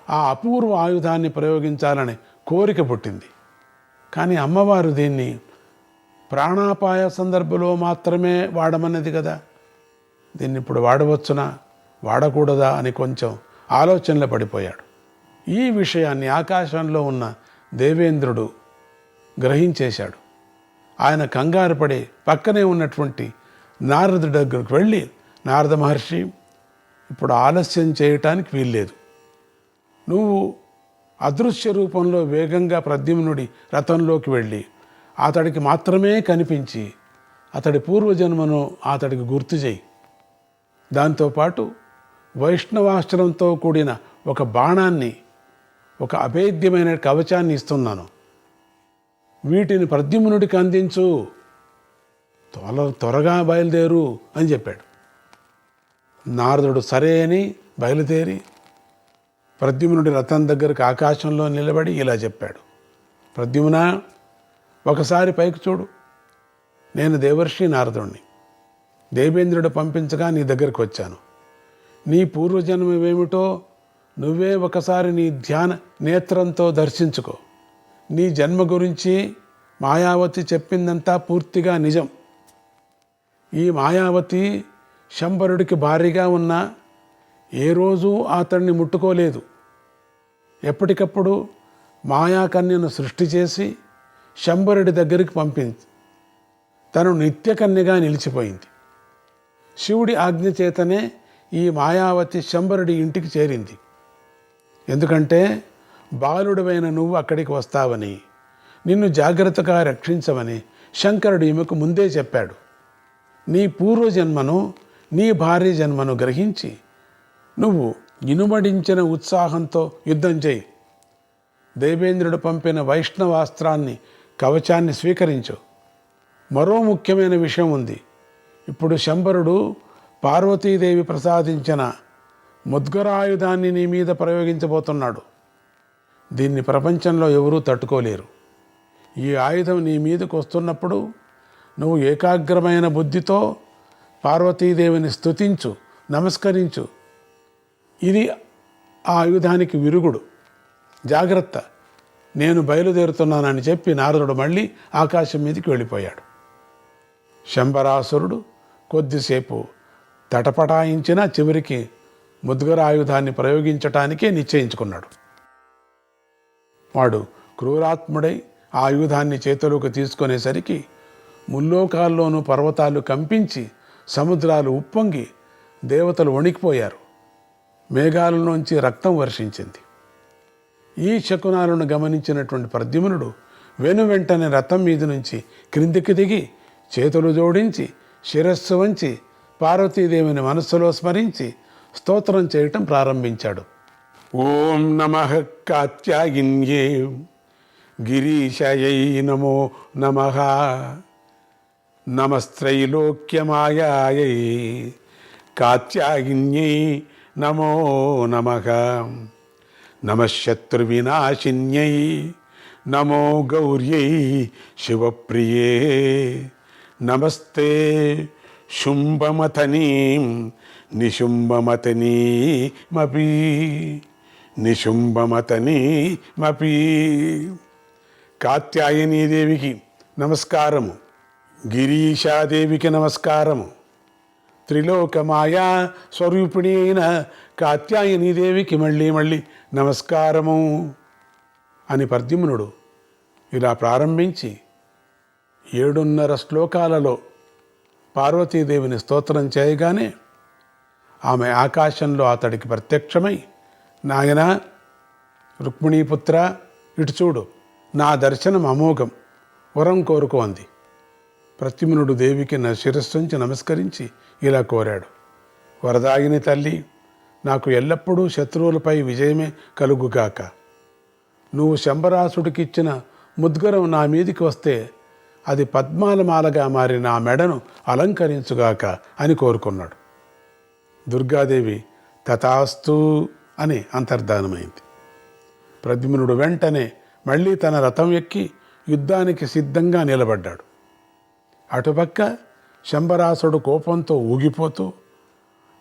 ఆ అపూర్వ ఆయుధాన్ని ప్రయోగించాలని కోరిక పుట్టింది. కానీ అమ్మవారు దీన్ని ప్రాణాపాయ సందర్భంలో మాత్రమే వాడమన్నది కదా, దీన్ని ఇప్పుడు వాడవచ్చునా వాడకూడదా అని కొంచెం ఆలోచనలో పడిపోయాడు. ఈ విషయాన్ని ఆకాశంలో ఉన్న దేవేంద్రుడు గ్రహించేశాడు. ఆయన కంగారు పడి పక్కనే ఉన్నటువంటి నారదుడి దగ్గరకు వెళ్ళి, నారద మహర్షి, ఇప్పుడు ఆలస్యం చేయటానికి వీల్లేదు. నువ్వు అదృశ్య రూపంలో వేగంగా ప్రద్యుమ్నుడి రథంలోకి వెళ్ళి అతడికి మాత్రమే కనిపించి అతడి పూర్వజన్మను అతడికి గుర్తు చేయి. దాంతోపాటు వైష్ణవాశ్రమంతో కూడిన ఒక బాణాన్ని, ఒక అభేద్యమైన కవచాన్ని ఇస్తున్నాను. వీటిని ప్రద్యుమ్నుడికి అందించు, త్వరగా బయలుదేరు అని చెప్పాడు. నారదుడు సరే అని బయలుదేరి ప్రద్యుమ్నుడి రథం దగ్గరకు ఆకాశంలో నిలబడి ఇలా చెప్పాడు, ప్రద్యుమ్న, ఒకసారి పైకి చూడు. నేను దేవర్షి నారదుడిని. దేవేంద్రుడు పంపించగా నీ దగ్గరకు వచ్చాను. నీ పూర్వజన్మమేమిటో నువ్వే ఒకసారి నీ ధ్యాన నేత్రంతో దర్శించుకో. నీ జన్మ గురించి మాయావతి చెప్పిందంతా పూర్తిగా నిజం. ఈ మాయావతి శంబరుడికి భారీగా ఉన్నా ఏ రోజు అతన్ని ముట్టుకోలేదు. ఎప్పటికప్పుడు మాయాకన్యను సృష్టి చేసి శంబరుడి దగ్గరికి పంపింది. తను నిత్యకన్యగా నిలిచిపోయింది. శివుడి ఆజ్ఞ చేతనే ఈ మాయావతి శంబరుడి ఇంటికి చేరింది. ఎందుకంటే బాలుడివైన నువ్వు అక్కడికి వస్తావని, నిన్ను జాగ్రత్తగా రక్షించమని శంకరుడు ఈమెకు ముందే చెప్పాడు. నీ పూర్వజన్మను, నీ భార్య జన్మను గ్రహించి నువ్వు ఇనుమడించిన ఉత్సాహంతో యుద్ధం చేయి. దేవేంద్రుడు పంపిన వైష్ణవాస్త్రాన్ని, కవచాన్ని స్వీకరించు. మరో ముఖ్యమైన విషయం ఉంది. ఇప్పుడు శంబరుడు పార్వతీదేవి ప్రసాదించిన ముద్గరాయుధాన్ని నీ మీద ప్రయోగించబోతున్నాడు. దీన్ని ప్రపంచంలో ఎవరూ తట్టుకోలేరు. ఈ ఆయుధం నీ మీదకు వస్తున్నప్పుడు నువ్వు ఏకాగ్రమైన బుద్ధితో పార్వతీదేవిని స్తుతించు, నమస్కరించు. ఇది ఆ ఆయుధానికి విరుగుడు. జాగ్రత్త, నేను బయలుదేరుతున్నానని చెప్పి నారదుడు మళ్ళీ ఆకాశం మీదకి వెళ్ళిపోయాడు. శంబరాసురుడు కొద్దిసేపు తటపటాయించిన చివరికి ముద్గరాయుధాన్ని ప్రయోగించటానికే నిశ్చయించుకున్నాడు. వాడు క్రూరాత్ముడై ఆ ఆయుధాన్ని చేతిలోకి తీసుకునేసరికి ముల్లోకాల్లోనూ పర్వతాలు కంపించి, సముద్రాలు ఉప్పొంగి, దేవతలు వణికిపోయారు. మేఘాలలోంచి రక్తం వర్షించింది. ఈ శకునాలను గమనించినటువంటి ప్రద్యుమ్నుడు వెనువెంటనే రథం మీద నుంచి క్రిందికి దిగి చేతులు జోడించి శిరస్సు వంచి పార్వతీదేవిని మనస్సులో స్మరించి స్తోత్రం చేయటం ప్రారంభించాడు. ఓం నమః కాత్యాయిన్యే గిరీశయై నమో నమః, నమస్త్రైలోక్యమాయాయై కాత్యాయిన్యై నమో నమః, నమః శత్రువినాశిన్యై నమో గౌర్యై శివప్రియే, నమస్తే శుంభమథనీం నిశుంభమథనీమపి నిశుంభమథనీమపి. కాత్యాయనీదేవికి నమస్కారము, గిరీశాదేవికి నమస్కారము, త్రిలోకమాయా స్వరూపిణి అయిన కాత్యాయనీదేవికి మళ్ళీ మళ్ళీ నమస్కారము అని ప్రద్యుమ్నుడు ఇలా ప్రారంభించి 7.5 శ్లోకాలలో పార్వతీదేవిని స్తోత్రం చేయగానే ఆమె ఆకాశంలో అతడికి ప్రత్యక్షమై, నాయనా రుక్మిణీపుత్ర, ఇటు చూడు, నా దర్శనం అమోఘం, వరం కోరుకో అంది. ప్రద్యుమ్నుడు దేవికి శిరస్సుంచి నమస్కరించి ఇలా కోరాడు, వరదాయిని తల్లి, నాకు ఎల్లప్పుడూ శత్రువులపై విజయమే కలుగుగాక. నువ్వు శంబరాసుడికి ఇచ్చిన ముద్గరం నా మీదికి వస్తే అది పద్మాల మాలగా మారి నా మెడను అలంకరించుగాక అని కోరుకున్నాడు. దుర్గాదేవి తథాస్తు అని అంతర్ధానమైంది. ప్రద్యుమ్నుడు వెంటనే మళ్ళీ తన రథం ఎక్కి యుద్ధానికి సిద్ధంగా నిలబడ్డాడు. అటుపక్క శంబరాసుడు కోపంతో ఊగిపోతూ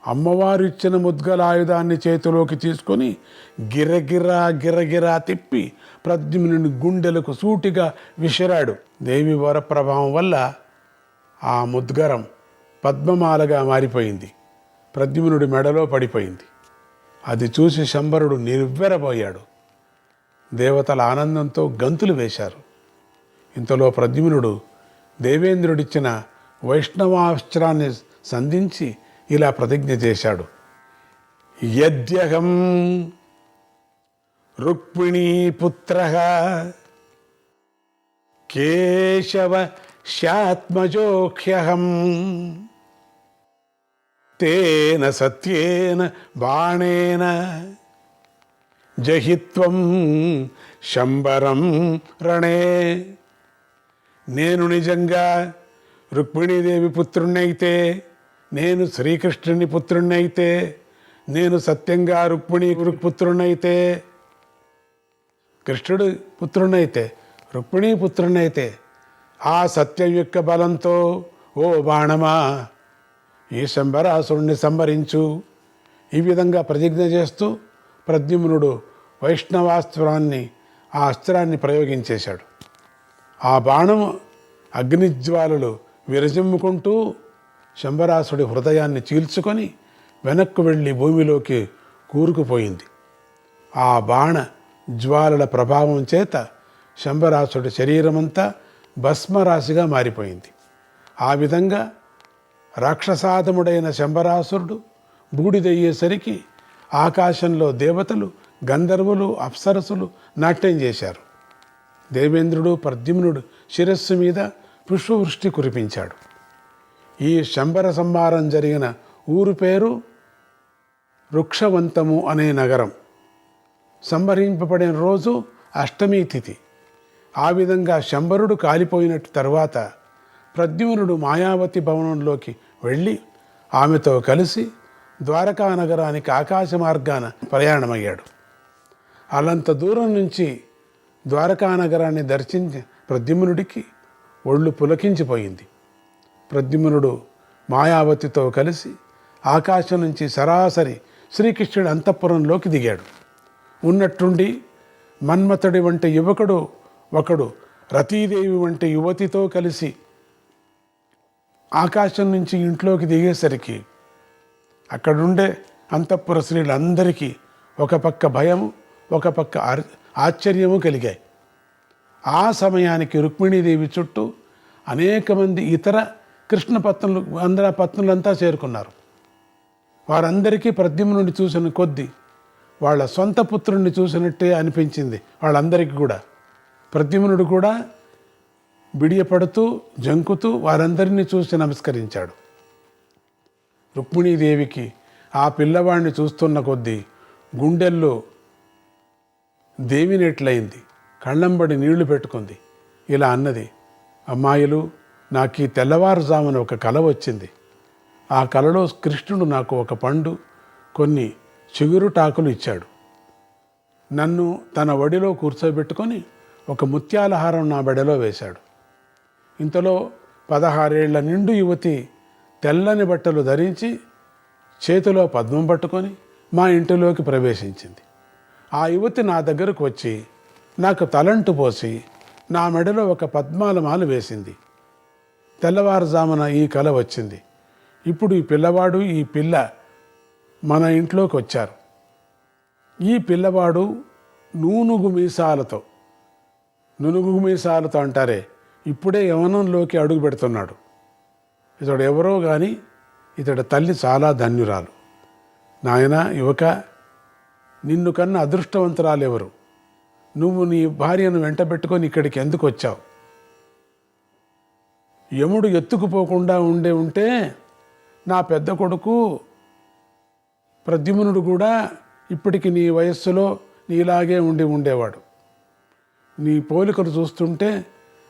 అమ్మవారిచ్చిన ముద్గలాయుధాన్ని చేతిలోకి తీసుకొని గిరగిరా తిప్పి ప్రద్యుమ్నుని గుండెలకు సూటిగా విసిరాడు. దేవి వరప్రభావం వల్ల ఆ ముద్గరం పద్మమాలగా మారిపోయింది. ప్రద్యుమ్నుడి మెడలో పడిపోయింది. అది చూసి శంబరుడు నిర్వెరబోయాడు. దేవతల ఆనందంతో గంతులు వేశారు. ఇంతలో ప్రద్యుమ్నుడు దేవేంద్రుడిచ్చిన వైష్ణవాస్త్రాన్ని సంధించి ఇలా ప్రతిజ్ఞ చేశాడు. యద్యహం రుక్మిణీపుత్రః కేశవ శాత్మజోఖ్యహం తేన సత్యేన బాణేన జహిత్వం శంబరం రణే. నేను నిజంగా రుక్మిణీదేవి పుత్రుణ్ణైతే, నేను శ్రీకృష్ణుని పుత్రుణ్ణైతే, నేను సత్యంగా రుక్మిణి పుత్రుణ్ణైతే, కృష్ణుడు పుత్రుణ్ణైతే, రుక్మిణీ పుత్రుణ్ణైతే ఆ సత్యం యొక్క బలంతో ఓ బాణమా ఈ శంబరాసురుణ్ణి సంహరించు. ఈ విధంగా ప్రతిజ్ఞ చేస్తూ ప్రద్యుమ్నుడు వైష్ణవాస్త్రాన్ని ఆ అస్త్రాన్ని ప్రయోగించేశాడు. ఆ బాణము అగ్నిజ్వాలలు విరజిమ్ముకుంటూ శంబరాసుడి హృదయాన్ని చీల్చుకొని వెనక్కు వెళ్ళి భూమిలోకి కూరుకుపోయింది. ఆ బాణ జ్వాలల ప్రభావం చేత శంబరాసుడి శరీరమంతా భస్మరాశిగా మారిపోయింది. ఆ విధంగా రాక్షసాధముడైన శంబరాసురుడు బూడిదయ్యేసరికి ఆకాశంలో దేవతలు, గంధర్వులు, అప్సరసులు నాట్యం చేశారు. దేవేంద్రుడు ప్రద్యుమ్నుడు శిరస్సు మీద పుష్పవృష్టి కురిపించాడు. ఈ శంబర సంహారం జరిగిన ఊరు పేరు వృక్షవంతము అనే నగరం. సంహరింపబడిన రోజు అష్టమి తిథి. ఆ విధంగా శంబరుడు కాలిపోయినట్టు తర్వాత ప్రద్యుమ్నుడు మాయావతి భవనంలోకి వెళ్ళి ఆమెతో కలిసి ద్వారకా నగరానికి ఆకాశ మార్గాన ప్రయాణమయ్యాడు. అలంత దూరం నుంచి ద్వారకా నగరాన్ని దర్శించి ప్రద్యుమ్నుడికి ఒళ్ళు పులకించిపోయింది. ప్రద్యుమ్నుడు మాయావతితో కలిసి ఆకాశం నుంచి సరాసరి శ్రీకృష్ణుడి అంతఃపురంలోకి దిగాడు. ఉన్నట్టుండి మన్మథుడి వంటి యువకుడు ఒకడు రతీదేవి వంటి యువతితో కలిసి ఆకాశం నుంచి ఇంట్లోకి దిగేసరికి అక్కడుండే అంతఃపుర స్త్రీలందరికీ ఒక పక్క భయము, ఒక పక్క ఆశ్చర్యము కలిగాయి. ఆ సమయానికి రుక్మిణీదేవి చుట్టూ అనేక మంది ఇతర కృష్ణ పత్నులంతా చేరుకున్నారు. వారందరికీ ప్రద్యుమ్నుడిని చూసిన కొద్దీ వాళ్ళ సొంత పుత్రుణ్ణి చూసినట్టే అనిపించింది. వాళ్ళందరికీ కూడా ప్రద్యుమ్నుడు కూడా బిడియపడుతూ జంకుతూ వారందరినీ చూసి నమస్కరించాడు. రుక్మిణీదేవికి ఆ పిల్లవాడిని చూస్తున్న కొద్దీ గుండెల్లో దేవినెట్లయింది. కళ్ళంబడి నీళ్లు పెట్టుకుంది. ఇలా అన్నది, అమ్మాయిలు, నాకు ఈ తెల్లవారుజామున ఒక కల వచ్చింది. ఆ కలలో కృష్ణుడు నాకు ఒక పండు, కొన్ని చిగురుటాకులు ఇచ్చాడు. నన్ను తన ఒడిలో కూర్చోబెట్టుకొని ఒక ముత్యాల హారం నా బెడలో వేశాడు. ఇంతలో 16 ఏళ్ల నిండు యువతి తెల్లని బట్టలు ధరించి చేతిలో పద్మం పట్టుకొని మా ఇంటిలోకి ప్రవేశించింది. ఆ యువతి నా దగ్గరకు వచ్చి నాకు తలంటు పోసి నా మెడలో ఒక పద్మాల మాల వేసింది. తెల్లవారుజామున ఈ కల వచ్చింది. ఇప్పుడు ఈ పిల్లవాడు, ఈ పిల్ల మన ఇంట్లోకి వచ్చారు. ఈ పిల్లవాడు నూనుగు మీసాలతో అంటారే, ఇప్పుడే యవనంలోకి అడుగు పెడుతున్నాడు. ఇతడు ఎవరో కానీ ఇతడి తల్లి చాలా ధన్యురాలు. నాయన యువక, నిన్ను కన్నా అదృష్టవంతురాలెవరు? నువ్వు నీ భార్యను వెంట పెట్టుకొని ఇక్కడికి ఎందుకు వచ్చావు? యముడు ఎత్తుకుపోకుండా ఉంటే నా పెద్ద కొడుకు ప్రద్యుమ్నుడు కూడా ఇప్పటికి నీ వయస్సులో నీలాగే ఉండేవాడు. నీ పోలికలు చూస్తుంటే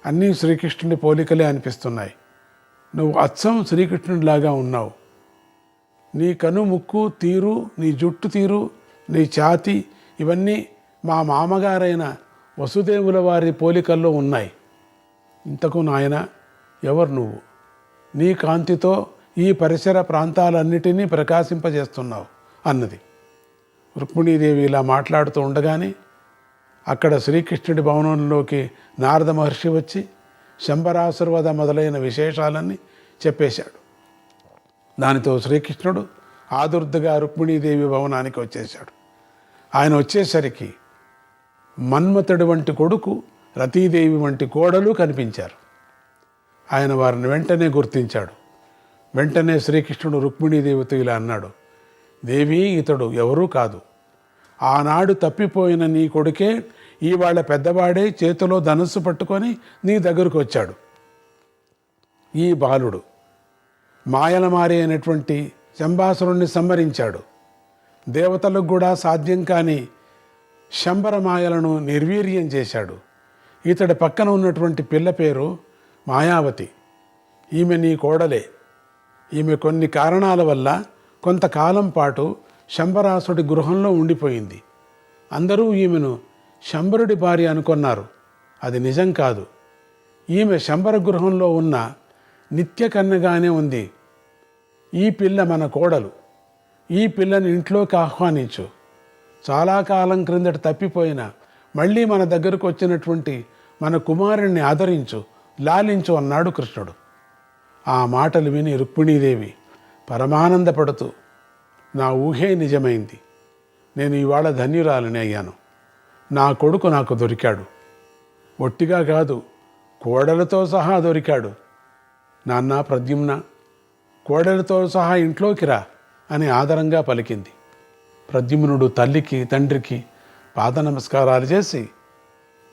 అన్నీ శ్రీకృష్ణుడి పోలికలే అనిపిస్తున్నాయి. నువ్వు అచ్చం శ్రీకృష్ణుడిలాగా ఉన్నావు. నీ కను ముక్కు తీరు, నీ జుట్టు తీరు, నీ ఛాతి ఇవన్నీ మా మామగారైన వసుదేవుల వారి పోలికల్లో ఉన్నాయి. ఇంతకు నాయన ఎవరు నువ్వు? నీ కాంతితో ఈ పరిసర ప్రాంతాలన్నిటినీ ప్రకాశింపజేస్తున్నావు అన్నది. రుక్మిణీదేవి ఇలా మాట్లాడుతూ ఉండగానే అక్కడ శ్రీకృష్ణుడి భవనంలోకి నారద మహర్షి వచ్చి శంబరాసురవధ మొదలైన విశేషాలన్నీ చెప్పేశాడు. దానితో శ్రీకృష్ణుడు ఆదుర్దగా రుక్మిణీదేవి భవనానికి వచ్చేశాడు. ఆయన వచ్చేసరికి మన్మథుడి వంటి కొడుకు, రతీదేవి వంటి కోడలు కనిపించారు. ఆయన వారిని వెంటనే గుర్తించాడు. వెంటనే శ్రీకృష్ణుడు రుక్మిణీదేవితో ఇలా అన్నాడు, దేవి, ఇతడు ఎవరూ కాదు. ఆనాడు తప్పిపోయిన నీ కొడుకే ఇవాళ పెద్దవాడే చేతిలో ధనుస్సు పట్టుకొని నీ దగ్గరకు వచ్చాడు. ఈ బాలుడు మాయలమారి అయినటువంటి శంబాసురుణ్ణి సంహరించాడు. దేవతలకు కూడా సాధ్యం కాని శంబర మాయలను నిర్వీర్యం చేశాడు. ఇతడి పక్కన ఉన్నటువంటి పిల్ల పేరు మాయావతి. ఈమె నీ కోడలే. ఈమె కొన్ని కారణాల వల్ల కొంతకాలం పాటు శంబరాసుడి గృహంలో ఉండిపోయింది. అందరూ ఈమెను శంబరుడి భార్య అనుకున్నారు. అది నిజం కాదు. ఈమె శంబర గృహంలో ఉన్న నిత్య కన్యగానే ఉంది. ఈ పిల్ల మన కోడలు. ఈ పిల్లని ఇంట్లోకి ఆహ్వానించు. చాలా కాలం క్రిందట తప్పిపోయిన మళ్ళీ మన దగ్గరకు వచ్చినటువంటి మన కుమారుణ్ణి ఆదరించు, లాలించు అన్నాడు కృష్ణుడు. ఆ మాటలు విని రుక్మిణీదేవి పరమానందపడుతూ, నా ఊహే నిజమైంది. నేను ఇవాళ ధన్యురాలని అయ్యాను. నా కొడుకు నాకు దొరికాడు. ఒట్టిగా కాదు, కోడలతో సహా దొరికాడు. నాన్న ప్రద్యుమ్న, కోడలతో సహా ఇంట్లోకి రా అని ఆదరంగా పలికింది. ప్రద్యుమ్నుడు తల్లికి తండ్రికి పాద నమస్కారాలు చేసి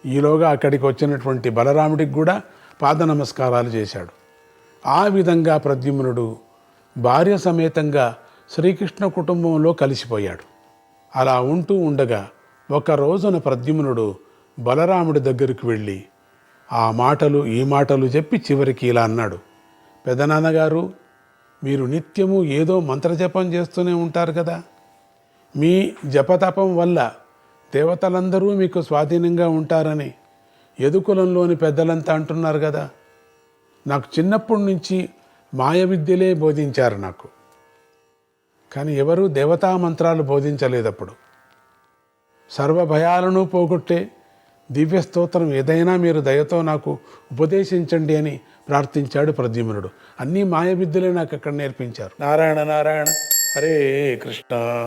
ఈలోగా అక్కడికి వచ్చినటువంటి బలరాముడికి కూడా పాద నమస్కారాలు చేశాడు. ఆ విధంగా ప్రద్యుమ్నుడు భార్య సమేతంగా శ్రీకృష్ణ కుటుంబంలో కలిసిపోయాడు. అలా ఉంటూ ఉండగా ఒక రోజున ప్రద్యుమ్నుడు బలరాముడి దగ్గరికి వెళ్ళి ఆ మాటలు ఈ మాటలు చెప్పి చివరికి ఇలా అన్నాడు, పెదనాన్నగారు, మీరు నిత్యము ఏదో మంత్రజపం చేస్తూనే ఉంటారు కదా. మీ జపతపం వల్ల దేవతలందరూ మీకు స్వాధీనంగా ఉంటారని యదుకులంలోని పెద్దలంతా అంటున్నారు కదా. నాకు చిన్నప్పటి నుంచి మాయ విద్యలే బోధించారు నాకు. కానీ ఎవరూ దేవతా మంత్రాలు బోధించలేదప్పుడు. సర్వ భయాలను పోగొట్టే దివ్య స్తోత్రం ఏదైనా మీరు దయతో నాకు ఉపదేశించండి అని ప్రార్థించాడు ప్రద్యుమ్నుడు. అన్నీ మాయ విద్యలే నాకు అక్కడ నేర్పించారు. నారాయణ నారాయణ హరే కృష్ణ.